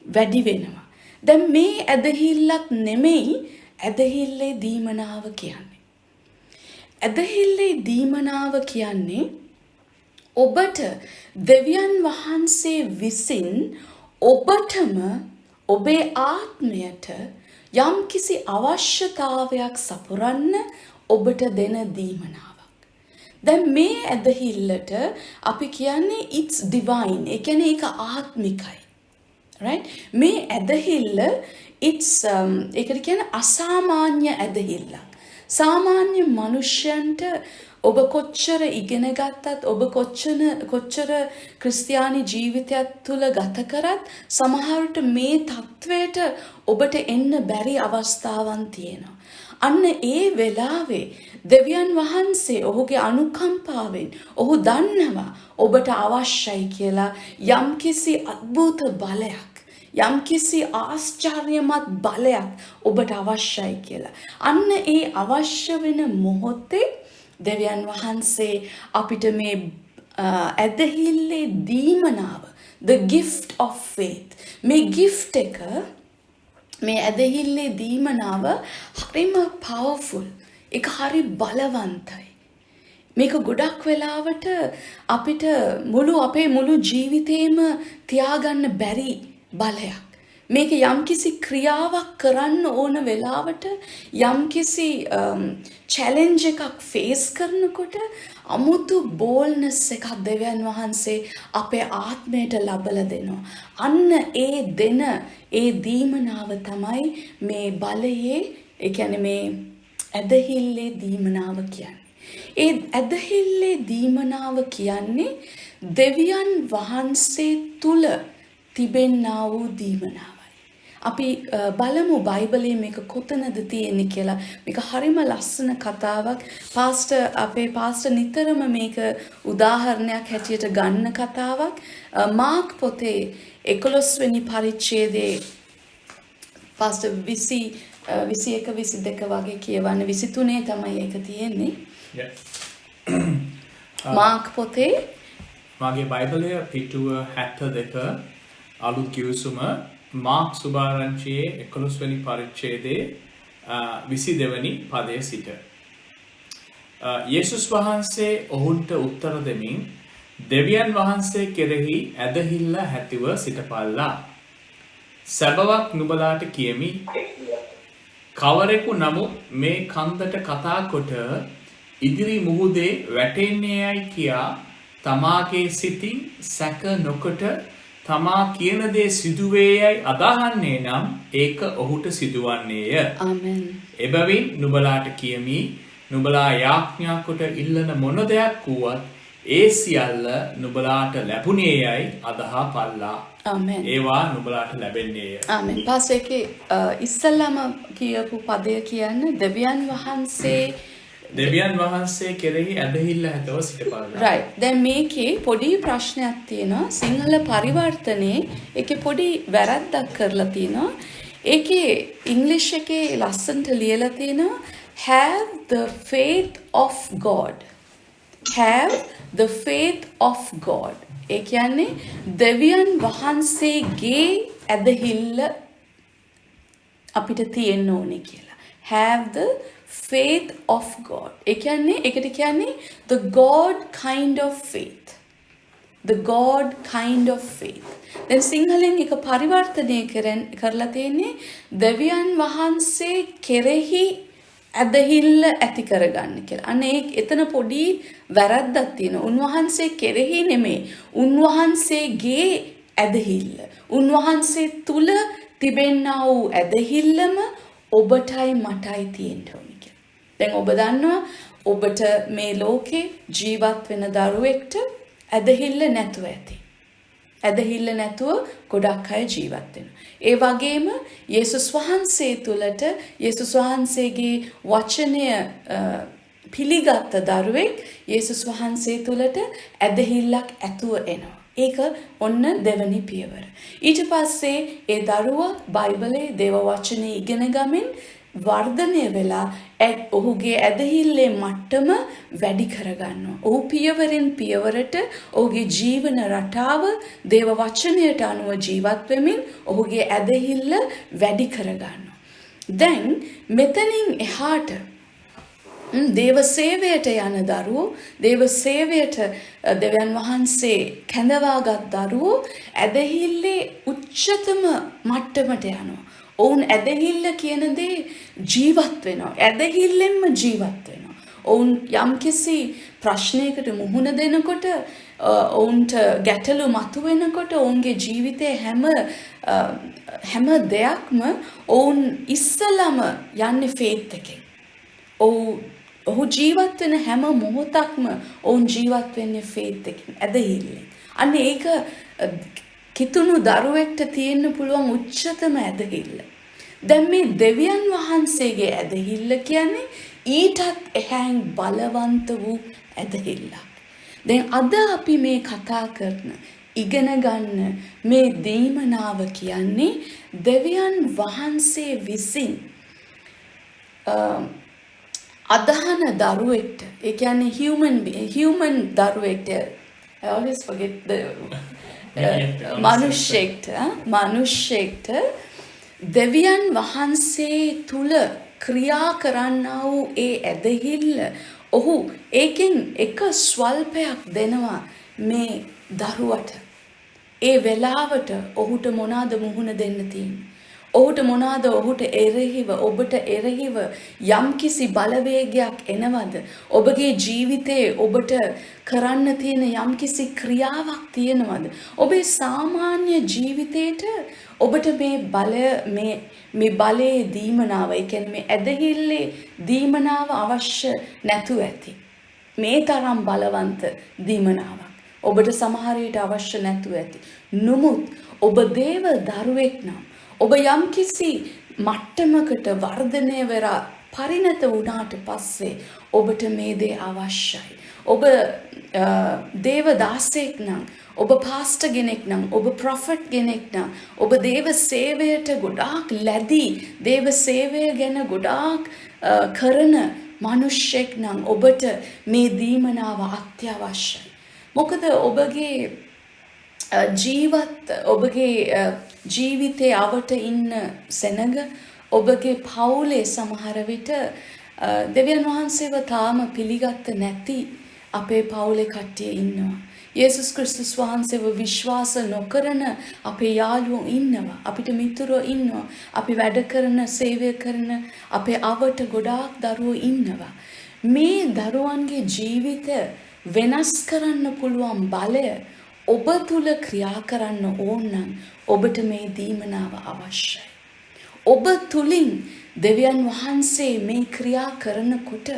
වැඩි වෙනවා. දැන් මේ ඇදහිල්ලක් නෙමෙයි ඇදහිල්ලේ දීමනාව කියන්නේ. ඇදහිල්ලේ දීමනාව කියන්නේ ඔබට දෙවියන් වහන්සේ විසින් ඔබටම ඔබේ ආත්මයට යම්කිසි අවශ්‍යතාවයක් සපුරන්න ඔබට දෙන දීමනාව. දැන් මේ ඇදහිල්ලට අපි කියන්නේ it's divine. ඒ කියන්නේ ඒක ආත්මිකයි. right? මේ ඇදහිල්ල it's ඒකට කියන්නේ අසාමාන්‍ය ඇදහිල්ලක්. සාමාන්‍ය මනුෂ්‍යයන්ට ඔබ කොච්චර ඉගෙන ගත්තත් ඔබ කොච්චර ක්‍රිස්තියානි ජීවිතයක් තුළ ගත කරත් සමහරට මේ තත්වයට ඔබට එන්න බැරි අවස්ථාවන් තියෙනවා. අන්න ඒ වෙලාවේ දෙවියන් වහන්සේ ඔහුගේ අනුකම්පාවෙන් ඔහු දන්නවා ඔබට අවශ්‍යයි කියලා යම්කිසි අద్භූත බලයක් යම්කිසි ආශ්චර්යමත් බලයක් ඔබට අවශ්‍යයි කියලා. අන්න ඒ අවශ්‍ය වෙන මොහොතේ දෙවියන් වහන්සේ අපිට මේ ඇදහිල්ලේ දීමනාව the gift of faith මේ gift එක මේ ඇදහිල්ලේ දීමනාව හරිම powerful ඒක හරි බලවන්තයි. මේක ගොඩක් වෙලාවට අපිට අපේ මුළු ජීවිතේම තියාගන්න බැරි බලයක්. මේක යම්කිසි ක්‍රියාවක් කරන්න ඕන වෙලාවට යම්කිසි චැලෙන්ජ් එකක් ෆේස් කරනකොට අමුතු බෝල්නස් එකක් දෙවියන් වහන්සේ අපේ ආත්මයට ලබලා දෙනවා. අන්න ඒ දීමනාව තමයි මේ බලයේ ඒ කියන්නේ මේ ඇදහිල්ලේ දීමනාව කියන්නේ. ඒ ඇදහිල්ලේ දීමනාව කියන්නේ දෙවියන් වහන්සේ තුල තිබෙන්නා වූ දීමනාවයි. අපි බලමු බයිබලයේ මේක කොතනද තියෙන්නේ කියලා. මේක හරිම ලස්සන කතාවක්. අපේ පාස්ටර් නිතරම මේක උදාහරණයක් හැටියට ගන්න කතාවක්. මාර්ක් පොතේ 11 වෙනි පරිච්ඡේදයේ පාස්ටර් 21 22 වගේ කියවන්නේ 23 තමයි ඒක තියෙන්නේ. මාර්ක් පොතේ මගේ බයිබලය පිටුව 72 අලුත් කිවිසුම මාර්ක් සුභාරංචියේ 11 වෙනි පරිච්ඡේදයේ 22 වෙනි පදයේ සිට යේසුස් වහන්සේ ඔහුන්ට උත්තර දෙමින් දෙවියන් වහන්සේ කෙරෙහි ඇදහිල්ල ඇතිව සිටපල්ලා. සැබවක් නුඹලාට කියමි කවරෙකු නමුත් මේ කන්දට කතා කොට ඉදිරි මුහුදේ වැටෙන්නේයයි කියා තමාගේ සිතින් සැක නොකොට තමා කියන දේ සිදුවේයයි අදහන්නේ නම් ඒක ඔහුට සිදුවන්නේය. ආමෙන්. එබැවින් නුඹලාට කියමි නුඹලා යාඥා කොට ඉල්ලන මොන දෙයක් වුවත් ඒ සියල්ල නුඹලාට ලැබුණේයයි අදහා පල්ලා. ආමෙන්. ඒවා නුඹලාට ලැබෙන්නේය. ආමෙන්. පස්සේ ඉස්සල්ලාම කියපු පදය කියන්නේ දෙවියන් වහන්සේ කෙරෙහි ඇදහිල්ල ඇතව සිටපල්ලා. right. දැන් මේකේ පොඩි ප්‍රශ්නයක් තියෙනවා. සිංහල පරිවර්තනයේ ඒකේ පොඩි වැරද්දක් කරලා තියෙනවා. ඒකේ ඉංග්‍රීසි එකේ ලස්සනට ලියලා තියෙනවා have the faith of God. have the faith of God. ඒ කියන්නේ දෙවියන් වහන්සේගේ ඇදහිල්ල අපිට තියෙන්න ඕනේ කියලා. have the faith of God. ඒකට කියන්නේ the God kind of faith. The God kind of faith. දැන් සිංහලෙන් එක පරිවර්තනය කරලා තියෙන්නේ දෙවියන් වහන්සේ කෙරෙහි ඇදහිල්ල ඇති කරගන්න කියලා. අන්න එතන පොඩි වැරද්දක් තියෙනවා. උන්වහන්සේ කෙරෙහි නෙමෙයි. උන්වහන්සේගේ ඇදහිල්ල. උන්වහන්සේ තුල තිබෙනා වූ ඇදහිල්ලම ඔබටයි මටයි තියෙන්න ඕනේ. දැන් ඔබ දන්නවා ඔබට මේ ලෝකේ ජීවත් වෙන දරුවෙක්ට ඇදහිල්ල නැතුව ඇති. ඇදහිල්ල නැතුව ගොඩක් අය ජීවත් වෙනවා. ඒ වගේම යේසුස් වහන්සේ තුලට යේසුස් වහන්සේගේ වචනය පිළිගත් දරුවෙක් යේසුස් වහන්සේ තුලට ඇදහිල්ලක් ඇතුව එනවා. ඒක ඔන්න දෙවනි පියවර. ඊට පස්සේ ඒ දරුවා බයිබලයේ දේව වචනේ ඉගෙන ගමින් වර්ධනය වෙලා ඔහුගේ ඇදහිල්ලේ මට්ටම වැඩි කරගන්නවා. ඔහු පියවරෙන් පියවරට ඔහුගේ ජීවන රටාව දේව වචනයට අනුව ජීවත් වෙමින් ඔහුගේ ඇදහිල්ල වැඩි කරගන්නවා. දැන් මෙතනින් එහාට දේව සේවයට යන දරුවෝ දේව සේවයට දෙවියන් වහන්සේ කැඳවාගත් දරුවෝ ඇදහිල්ලේ උච්චතම මට්ටමට යනවා. ඔවුන් ඇදහිල්ල කියන දේ ජීවත් වෙනවා. ඇදහිල්ලෙන්ම ජීවත් වෙනවා. ඔවුන් යම්කිසි ප්‍රශ්නයකට මුහුණ දෙනකොට ඔවුන්ට ගැටලු මතුවෙනකොට ඔවුන්ගේ ජීවිතයේ හැම දෙයක්ම ඔවුන් ඉස්සලම යන්නේ ෆේත් එකෙන්. ඔහු ජීවත් වෙන හැම මොහොතක්ම ඔවුන් ජීවත් වෙන්නේ ෆේත් එකකින්, ඇදහිල්ලෙන්. අන්න ඒක කිතුණු දරුවෙක්ට තියෙන්න පුළුවන් උච්චතම ඇදහිල්ල. දැන් මේ දෙවියන් වහන්සේගේ ඇදහිල්ල කියන්නේ ඊටත් එහායින් බලවන්ත වූ ඇදහිල්ලක්. දැන් අද අපි මේ කතා කරන ඉගෙන ගන්න මේ දීමනාව කියන්නේ දෙවියන් වහන්සේ විසින් අදහන දරුවෙක්ට, ඒ කියන්නේ human දරුවෙක්ට, I always forget the මනුෂ්‍යෙක්ට දෙවියන් වහන්සේ තුල ක්‍රියා කරන්නා වූ ඒ ඇදහිල්ල ඔහු ඒකෙන් එක ස්වල්පයක් දෙනවා මේ දරුවට. ඒ වෙලාවට ඔහුට මොනවාද මුහුණ දෙන්න තියෙන්නේ? ඔහුට මොනවාද ඔහුට එරෙහිව, ඔබට එරෙහිව යම්කිසි බලවේගයක් එනවද? ඔබගේ ජීවිතේ ඔබට කරන්න තියෙන යම්කිසි ක්‍රියාවක් තියෙනවද? ඔබේ සාමාන්‍ය ජීවිතේට ඔබට මේ බලයේ දීමනාව, ඒ කියන්නේ මේ ඇදහිල්ලේ දීමනාව අවශ්‍ය නැතුව ඇති. මේ තරම් බලවන්ත දීමනාවක් ඔබට සමහර විට අවශ්‍ය නැතුව ඇති. නමුත් ඔබ දේව දරුවෙක් නම්, ඔබ යම්කිසි මට්ටමකට වර්ධනය වෙලා පරිණත වුණාට පස්සේ ඔබට මේ දේ අවශ්‍යයි. ඔබ දේව දාසයෙක් නම්, ඔබ පාස්ටර් කෙනෙක් නම්, ඔබ ප්‍රොෆෙට් කෙනෙක් නම්, ඔබ දේව සේවයට ගොඩාක් ලැබී දේව සේවය ගැන ගොඩාක් කරන මිනිසෙක් නම් ඔබට මේ දීමනාව අත්‍යවශ්‍යයි. මොකද ඔබගේ ජීවිතේ අවට ඉන්න සෙනඟ, ඔබගේ පවුලේ සමහර විට දෙවියන් වහන්සේව තාම පිළිගත්ත නැති අපේ පවුලේ කට්ටිය ඉන්නවා. යේසුස් ක්‍රිස්තුස් වහන්සේව විශ්වාස නොකරන අපේ යාළුවෝ ඉන්නවා. අපිට මිතුරෝ ඉන්නවා. අපි වැඩ කරන, සේවය කරන අපේ අවට ගොඩාක් දරුවෝ ඉන්නවා. මේ දරුවන්ගේ ජීවිත වෙනස් කරන්න පුළුවන් බලය ඔබ තුල ක්‍රියා කරන්න ඕන නම් ඔබට මේ දීමනාව අවශ්‍යයි. ඔබ තුලින් දෙවියන් වහන්සේ මේ ක්‍රියා කරනකොට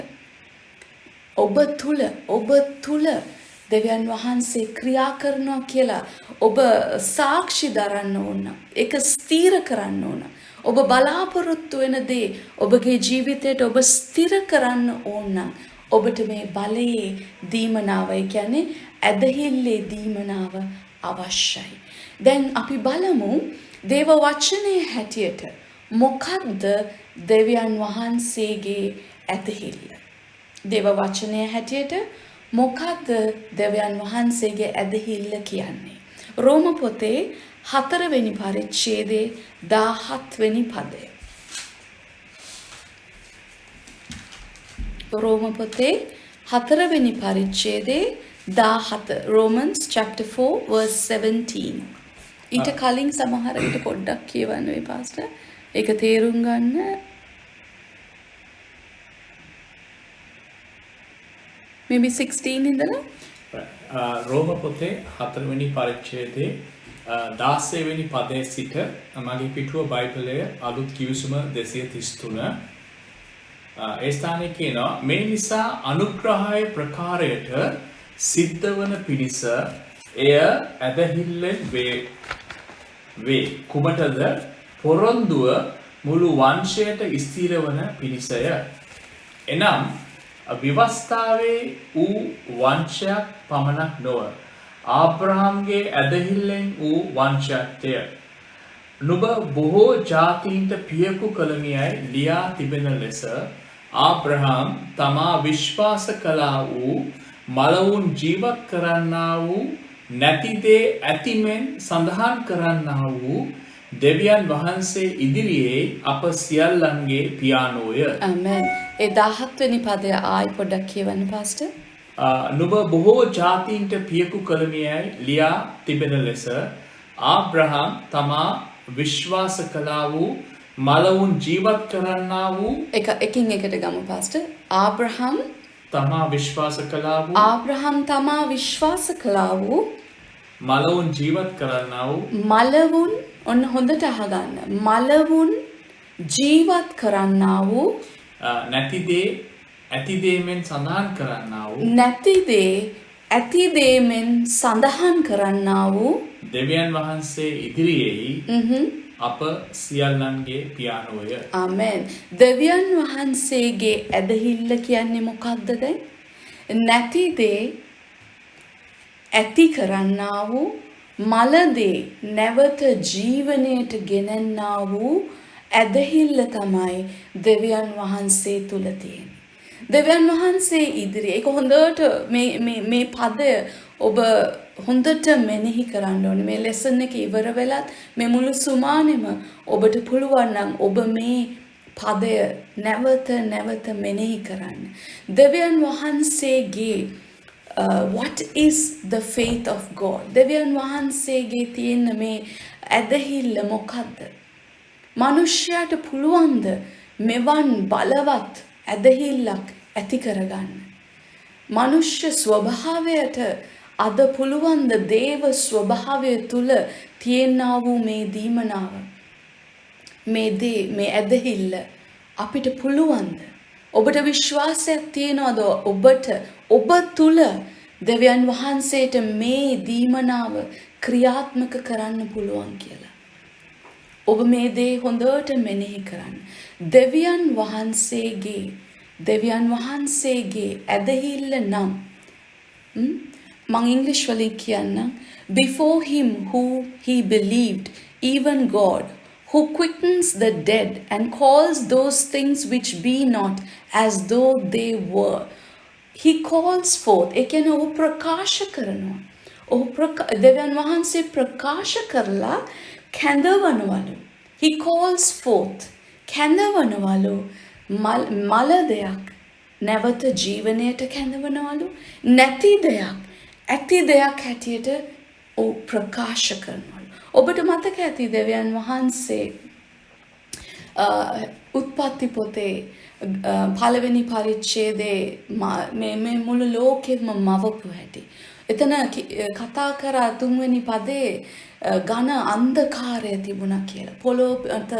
ඔබ තුල දෙවියන් වහන්සේ ක්‍රියා කරනවා කියලා ඔබ සාක්ෂි දරන්න ඕන. ඒක ස්ථිර කරන්න ඕන. ඔබ බලාපොරොත්තු වෙන දේ ඔබගේ ජීවිතයට ඔබ ස්ථිර කරන්න ඕන නම් ඔබට මේ බලයේ දීමනාව, ඒ කියන්නේ ඇදහිල්ලේ දීමනාව අවශ්‍යයි. දැන් අපි බලමු දේව වචනේ හැටියට මොකද්ද දෙවියන් වහන්සේගේ ඇදහිල්ල? දේව වචනේ හැටියට මොකද්ද දෙවියන් වහන්සේගේ ඇදහිල්ල කියන්නේ? රෝම පොතේ 4 වෙනි පරිච්ඡේදයේ 17 වෙනි පදය. රෝම පොතේ 4 වෙනි පරිච්ඡේදයේ 17, Romans chapter 4 verse 17. ඊට කලින් සමහර විට පොඩ්ඩක් කියවන්න වෙයි පාස්ටර්. ඒක තේරුම් ගන්න. maybe 16 ඉඳලා රෝම පොතේ 4 වෙනි පරිච්ඡේදයේ 16 වෙනි පදයේ සිට මගේ පිටුව බයිබලයේ අලුත් කිවිසුම 233 ඒ ස්ථානයේ කියනවා මේ නිසා අනුග්‍රහය ප්‍රකාරයට සිද්ධ වන පිණිස එය ඇදහිල්ලෙන් වේ කුමටද පොරොන්දුව මුළු වංශයට ස්ථිර වන පිණිසය. එනම් විවස්ථාවේ වූ වංශයක් පමණක් නොව ආබ්‍රහම්ගේ ඇදහිල්ලෙන් වූ වංශයක්ය. නුඹ බොහෝ ජාතීන්ට පියකු කළමියයි ලියා තිබෙන ලෙස ආබ්‍රහම් තමා විශ්වාස කළා වූ මලවුන් ජීවත් කරන්නා වූ නැතිදේ ඇතිමෙන් සඳහන් කරන්නා වූ දෙවියන් වහන්සේ ඉදිරියේ අප සියල්ලන්ගේ පියාණෝය. ආමෙන්. ඒ 17 වෙනි පදය ආයි පොඩ්ඩක් කියවන්න පාස්ටර්. නුඹ බොහෝ ජාතීන්ට පියකු කළමියයි ලියා තිබෙන ලෙස ආබ්‍රහම් තමා විශ්වාස කළා වූ මලවුන් ජීවත් කරන්නා වූ එකින් එකට ගමු පාස්ටර්. ආබ්‍රහම් තමා විශ්වාස කළා වූ මලවුන් ජීවත් කරන්නා වූ මලවුන්, ඔන්න හොඳට අහගන්න. මලවුන් ජීවත් කරන්නා වූ ඇති දේමෙන් සඳහන් කරන්නා වූ නැති දේ ඇති දේමෙන් සඳහන් කරන්නා වූ දෙවියන් වහන්සේ ඉදිරියෙහි අප සියල්ලන්ගේ පියාණෝය. ආමෙන්. දෙවියන් වහන්සේගේ ඇදහිල්ල කියන්නේ මොකක්ද දැන්? නැති දේ ඇති කරන්නා වූ මලදේ නැවත ජීවනයට ගෙනන්නා වූ ඇදහිල්ල තමයි දෙවියන් වහන්සේ තුල තියෙන්නේ. දෙවියන් වහන්සේ ඉදිරියේ ඒක හොඳට මේ පදය ඔබ හොඳට මෙනෙහි කරන්න ඕනේ. මේ ලෙසන් එක ඉවර වෙලත් මේ මුළු සුමානෙම ඔබට පුළුවන් නම් ඔබ මේ පදය නැවත මෙනෙහි කරන්න. දෙවියන් වහන්සේගේ what is the faith of God? දෙවියන් වහන්සේගේ තියෙන මේ ඇදහිල්ල මොකද්ද? මනුෂ්‍යයාට පුළුවන්ද මෙවන් බලවත් ඇදහිල්ලක් ඇති කරගන්න? මනුෂ්‍ය ස්වභාවයට අද පුළුවන්ද දේව ස්වභාවය තුල තියෙනා වූ මේ දීමනාව මේ ඇදහිල්ල අපිට පුළුවන්ද? ඔබට විශ්වාසයක් තියනවද ඔබ තුල දෙවියන් වහන්සේට මේ දීමනාව ක්‍රියාත්මක කරන්න පුළුවන් කියලා? ඔබ මේ දේ හොඳට මෙනෙහි කරන්න. දෙවියන් වහන්සේගේ ඇදහිල්ල නම් මං ඉංග්‍රීසි වලින් කියන්නම්. Before him who he believed, even God, who quickens the dead and calls those things which be not as though they were. He calls forth. ඒ කියන්නේ ඔහු ප්‍රකාශ කරනවා. දෙවියන් වහන්සේ ප්‍රකාශ කරලා කැඳවනවලු. He calls forth. කැඳවනවලු මල දෙයක් නැවත ජීවනයට කැඳවනවලු. නැති දෙයක් ඇති දෙයක් හැටියට ප්‍රකාශ කරනවලු. ඔබට මතක ඇති දෙවියන් වහන්සේ උත්පත්ති පොතේ පළවෙනි පරිච්ඡේදයේ මේ මුළු ලෝකෙම මවපු හැටි. එතන කතා කරා තුන්වෙනි පදේ ඝන අන්ධකාරය තිබුණා කියලා. පොළොවට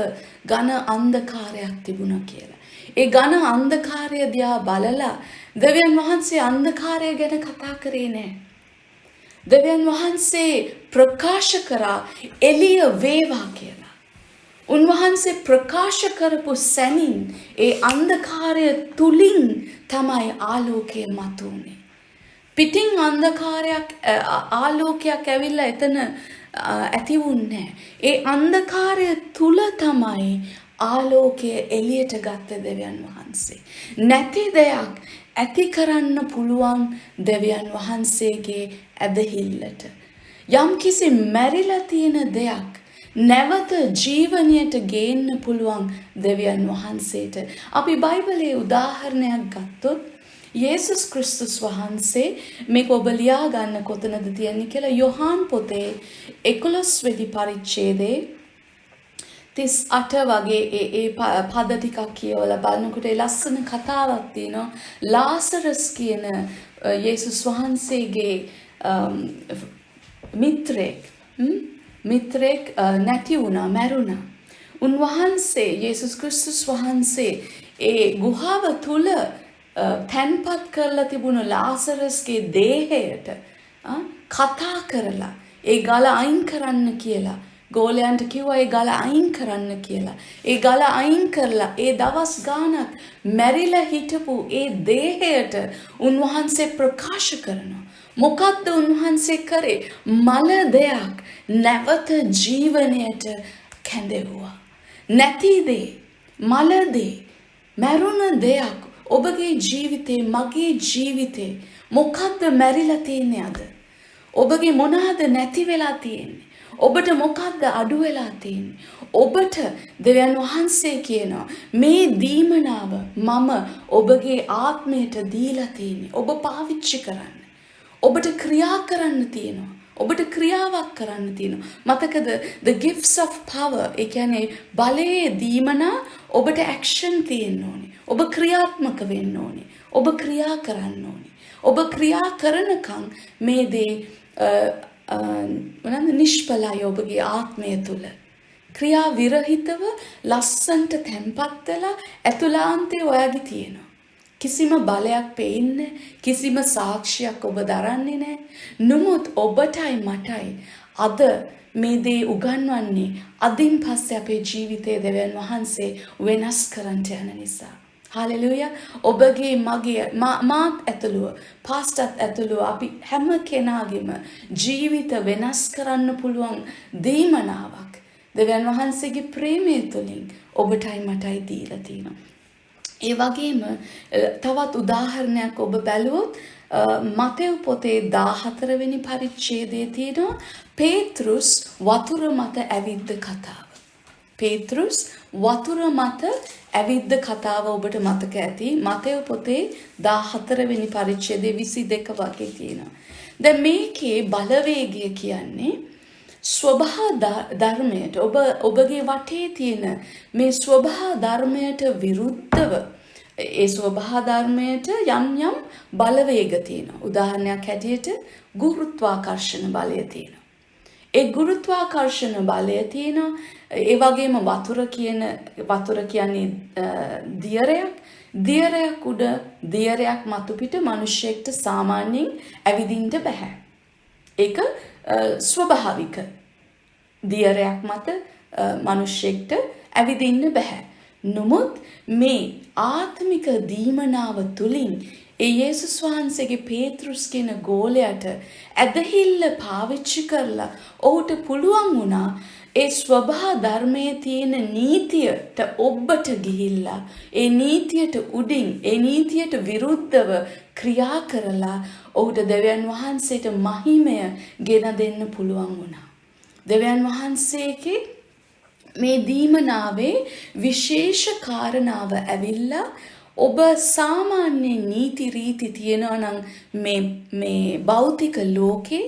ඝන අන්ධකාරයක් තිබුණා කියලා. ඒ ඝන අන්ධකාරය දිහා බලලා දෙවියන් වහන්සේ අන්ධකාරය ගැන කතා කරේ නැහැ. දෙවියන් වහන්සේ ප්‍රකාශ කරා එළිය වේවා කියලා. උන්වහන්සේ ප්‍රකාශ කරපු සැනින් ඒ අන්ධකාරය තුලින් තමයි ආලෝකය මතුනේ. පිටින් අන්ධකාරයක් ආලෝකයක් ඇවිල්ලා එතන ඇති වුණේ. ඒ අන්ධකාරය තුල තමයි ආලෝකය එළියට ගත්ත දෙවියන් වහන්සේ. නැති දෙයක් ඇති කරන්න පුළුවන් දෙවියන් වහන්සේගේ ඇදහිල්ලට. යම්කිසි මැරිලා තියෙන දෙයක් නැවත ජීවනයට ගේන්න පුළුවන් දෙවියන් වහන්සේට. අපි බයිබලයේ උදාහරණයක් ගත්තොත් යේසුස් ක්‍රිස්තුස් වහන්සේ මේක ඔබ ලියා ගන්න කොතනද තියන්නේ කියලා යොහාන් පොතේ 11 වෙනි පරිච්ඡේදයේ 38 වගේ ඒ පද ටිකක් කියවලා බලනකොට ඒ ලස්සන කතාවක් තියෙනවා. ලාසරස් කියන යේසුස් වහන්සේගේ මිත්‍රෙක් නැති වුණා, මැරුණා. උන්වහන්සේ යේසුස් ක්‍රිස්තුස් වහන්සේ ඒ ගුහාව තුල තැන්පත් කරලා තිබුණු ලාසරස්ගේ දේහයට කතා කරලා ඒ ගල අයින් කරන්න කියලා ගෝලයන්ට කිව්වා ඒ ගල අයින් කරන්න කියලා. ඒ ගල අයින් කරලා ඒ දවස් ගාණක් මැරිලා හිටපු ඒ දේහයට උන්වහන්සේ ප්‍රකාශ කරනවා. මොකක්ද උන්වහන්සේ කරේ? මල දෙයක් නැවත ජීවනයට කැඳෙවුවා. නැති දේ, මල දේ, මැරුණ දෙයක් ඔබගේ ජීවිතේ, මගේ ජීවිතේ මොකක්ද මැරිලා තියෙන්නේ අද? ඔබගේ මොනවාද නැති වෙලා තියෙන්නේ? ඔබට මොකක්ද අඩු වෙලා තියෙන්නේ? ඔබට දෙවියන් වහන්සේ කියනවා මේ දීමනාව මම ඔබගේ ආත්මයට දීලා තියෙන්නේ. ඔබ පාවිච්චි කරන්න. ඔබට ක්‍රියා කරන්න තියෙනවා. ඔබට ක්‍රියාවක් කරන්න තියෙනවා. මතකද the gifts of power, ඒ කියන්නේ බලයේ දීමනා ඔබට ඇක්ෂන් තියෙන්න ඕනේ. ඔබ ක්‍රියාත්මක වෙන්න ඕනේ. ඔබ ක්‍රියා කරන්න ඕනේ. ඔබ ක්‍රියා කරනකම් මේ දේ නිෂ්ඵලයි ඔබගේ ආත්මය තුල. ක්‍රියා විරහිතව ලස්සන්ට තැම්පත් වෙලා ඇතුළාන්තයේ ඔයාගේ තියෙනවා. කිසිම බලයක් පේන්නේ, කිසිම සාක්ෂියක් ඔබ දරන්නේ නැහැ. නමුත් ඔබටයි මටයි අද මේ දේ උගන්වන්නේ අදින් පස්සේ අපේ ජීවිතයේ දෙවියන් වහන්සේ වෙනස් කරන්නට යන නිසා. හලෙලුයා. ඔබගේ මගේ මාත් ඇතුළුව පාස්ටත් ඇතුළුව අපි හැම කෙනාගේම ජීවිත වෙනස් කරන්න පුළුවන් දීමනාවක් දෙවියන් වහන්සේගේ ප්‍රේමය තුළින් ඔබටයි මටයි දීලා තියෙනවා. ඒ වගේම තවත් උදාහරණයක් ඔබ බැලුවොත් මතෙව් පොතේ 14 වෙනි පරිච්ඡේදයේ තියෙනවා පේතෘස් වතුර මත ඇවිද්ද කතාව. පේතෘස් වතුර මත ඇවිද්ද කතාව ඔබට මතක ඇති. මතෙව් පොතේ 14 වෙනි පරිච්ඡේදයේ 22 වගේ තියෙනවා. දැන් මේකේ බලවේගය කියන්නේ ස්වභාව ධර්මයට ඔබගේ වටේ තියෙන මේ ස්වභාව ධර්මයට විරුද්ධව ඒ ස්වභාව ධර්මයට යම් යම් බලවේග තියෙනවා. උදාහරණයක් හැටියට ගුරුත්වාකර්ෂණ බලය තියෙනවා. ඒ ගුරුත්වාකර්ෂණ බලය තියෙනවා. ඒ වගේම වතුර කියන්නේ දියරයක්. දියරයක් උඩ දියරයක් මතු පිට මිනිහෙක්ට සාමාන්‍යයෙන් ඇවිදින්න බෑ. ඒක ස්වභාවික. දියරයක් මත මිනිහෙක්ට ඇවිදින්න බෑ. නමුත් මේ ආත්මික දීමනාව තුලින් ඒ යේසුස් වහන්සේගේ පේතෘස් කියන ගෝලයට ඇදහිල්ල පාවිච්චි කරලා ඔහුට පුළුවන් වුණා ඒ ස්වභාව ධර්මයේ තියෙන නීතියට ඔබට ගිහිල්ලා ඒ නීතියට උඩින් ඒ නීතියට විරුද්ධව ක්‍රියා කරලා ඔහුට දෙවියන් වහන්සේට මහිමය ගෙන දෙන්න පුළුවන් වුණා. දෙවියන් වහන්සේගේ මේ දීමනාවේ විශේෂ කාරණාව ඇවිල්ලා ඔබ සාමාන්‍ය නීති රීති තියෙනවා නම් මේ භෞතික ලෝකේ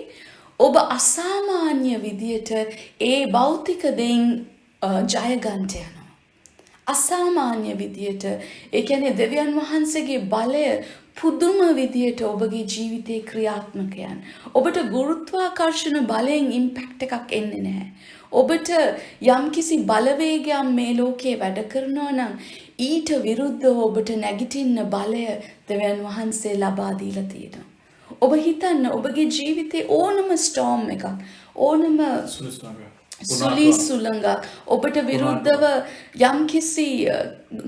ඔබ අසාමාන්‍ය විදියට ඒ භෞතික දෙයින් ජය ගන්නට යනවා. අසාමාන්‍ය විදියට ඒ කියන්නේ දෙවියන් වහන්සේගේ බලය පුදුම විදියට ඔබගේ ජීවිතේ ක්‍රියාත්මක යන. ඔබට ගුරුත්වාකර්ෂණ බලයෙන් ඉම්පැක්ට් එකක් එන්නේ නැහැ. ඔබට යම්කිසි බලවේගයක් මේ ලෝකේ වැඩ කරනවා නම් ඊට විරුද්ධව ඔබට නැගිටින්න බලය දෙවියන් වහන්සේ ලබා දීලා තියෙනවා. ඔබ හිතන්න ඔබගේ ජීවිතේ ඕනම ස්ටෝම් එකක් ඕනම සුලි සුළඟක් ඔබට විරුද්ධව යම්කිසි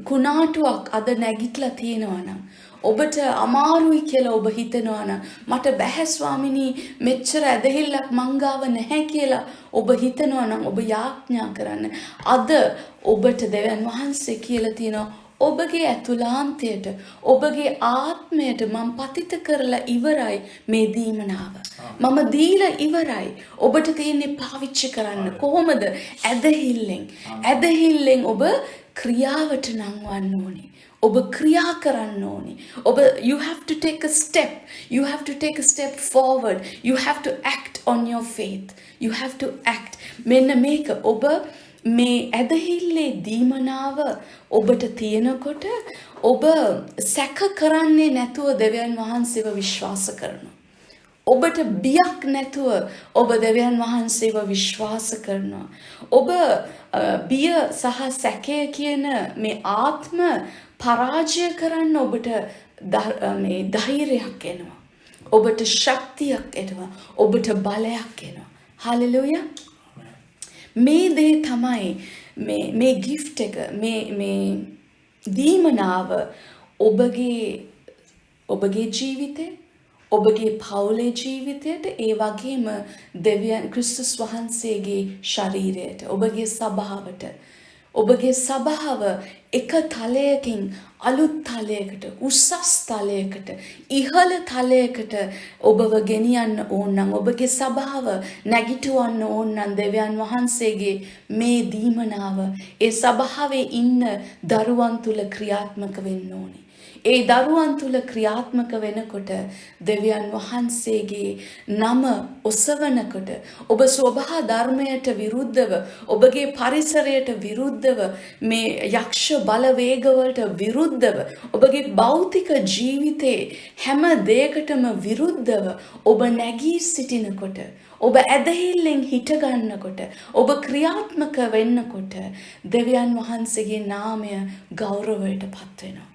කුණාටුවක් අද නැගිටලා තියෙනවා නම් ඔබට අමාරුයි කියලා ඔබ හිතනවා නම් මට බැහැ ස්වාමිනී මෙච්චර ඇදහිල්ලක් මංගාව නැහැ කියලා ඔබ හිතනවා නම් ඔබ යාඥා කරන්න. අද ඔබට දෙවියන් වහන්සේ කියලා තියෙනවා ඔබගේ ඇතුළාන්තයට ඔබගේ ආත්මයට මම පතිත කරලා ඉවරයි මේ දීමනාව. මම දීලා ඉවරයි. ඔබට තියෙන්නේ පාවිච්චි කරන්න. කොහොමද? ඇදහිල්ලෙන් ඔබ ක්‍රියාවට නංවන්න ඕනේ. ඔබ ක්‍රියා කරන්න ඕනේ. you have to take a step. You have to take a step forward. You have to act on your faith. You have to act. මෙන්න මේක ඔබ මේ ඇදහිල්ලේ දීමනාව ඔබට තියෙනකොට ඔබ සැක කරන්නේ නැතුව දෙවියන් වහන්සේව විශ්වාස කරනවා. ඔබට බියක් නැතුව ඔබ දෙවියන් වහන්සේව විශ්වාස කරනවා. ඔබ බිය සහ සැකය කියන මේ ආත්ම පරාජය කරන්න ඔබට මේ ධෛර්යයක් එනවා. ඔබට ශක්තියක් එනවා. ඔබට බලයක් එනවා. හලෙලුයා. මේ දේ තමයි මේ ගිෆ්ට් එක මේ දීමනාව ඔබගේ ජීවිතේ ඔබගේ පවුලේ ජීවිතයට ඒ වගේම දෙවියන් ක්‍රිස්තුස් වහන්සේගේ ශරීරයට ඔබගේ සභාවට ඔබගේ සභාව එක තලයකින් අලුත් තලයකට උසස් තලයකට ඉහළ තලයකට ඔබව ගෙනියන්න ඕන නම් ඔබගේ සභාව නැගිටවන්න ඕන නම් දෙවියන් වහන්සේගේ මේ දීමනාව ඒ සභාවේ ඉන්න දරුවන් තුල ක්‍රියාත්මක වෙන්න ඕනේ. ඒ දරුවන් තුල ක්‍රියාත්මක වෙනකොට දෙවියන් වහන්සේගේ නම ඔසවනකොට ඔබ ස්වභාව ධර්මයට විරුද්ධව ඔබගේ පරිසරයට විරුද්ධව මේ යක්ෂ බලවේගවලට විරුද්ධව ඔබගේ භෞතික ජීවිතේ හැම දෙයකටම විරුද්ධව ඔබ නැගී සිටිනකොට ඔබ ඇදහිල්ලෙන් හිටගන්නකොට ඔබ ක්‍රියාත්මක වෙන්නකොට දෙවියන් වහන්සේගේ නාමය ගෞරවයට පත් වෙනවා.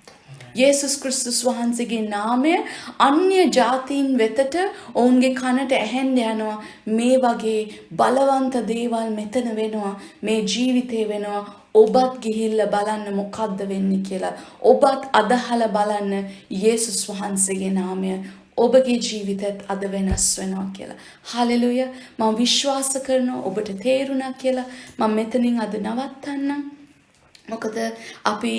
යේසුස් ක්‍රිස්තුස් වහන්සේගේ නාමය අන්‍ය ජාතීන් වෙතට ඔවුන්ගේ කනට ඇහෙන්න යනවා. මේ වගේ බලවන්ත දේවල් මෙතන වෙනවා. මේ ජීවිතේ වෙනවා. ඔබත් ගිහිල්ලා බලන්න මොකද්ද වෙන්නේ කියලා. ඔබත් අදහලා බලන්න යේසුස් වහන්සේගේ නාමය ඔබගේ ජීවිතයත් අද වෙනස් වෙනවා කියලා. හලෙලුයා. මම විශ්වාස කරනවා ඔබට තේරුණා කියලා. මම මෙතනින් අද නවත්තන්නම්. මොකද අපි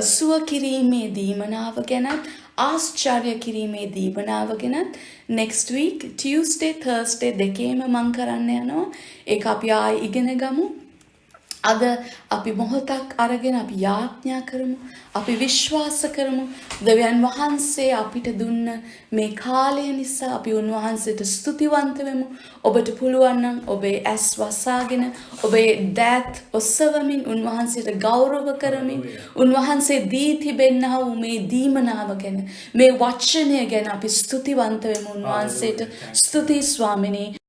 සුව කිරීමේ දීමනාව ගැනත් ආශ්චර්ය කිරීමේ දීමනාව ගැනත් next week Tuesday Thursday දෙකේම මම කරන්න යනවා. ඒක අපි ආයි ඉගෙන ගමු. අද අපි මොහොතක් අරගෙන අපි යාඥා කරමු. අපි විශ්වාස කරමු දෙවියන් වහන්සේ අපිට දුන්න මේ කාලය නිසා අපි උන්වහන්සේට ස්තුතිවන්ත වෙමු. ඔබට පුළුවන් නම් ඔබේ ඇස් වසාගෙන ඔබේ දෑත් ඔසවමින් උන්වහන්සේට ගෞරව කරමින් උන්වහන්සේ දී තිබෙන්නා වූ මේ දීමනාව ගැන මේ වචනය ගැන අපි ස්තුතිවන්ත වෙමු උන්වහන්සේට. ස්තුති ස්වාමිනේ.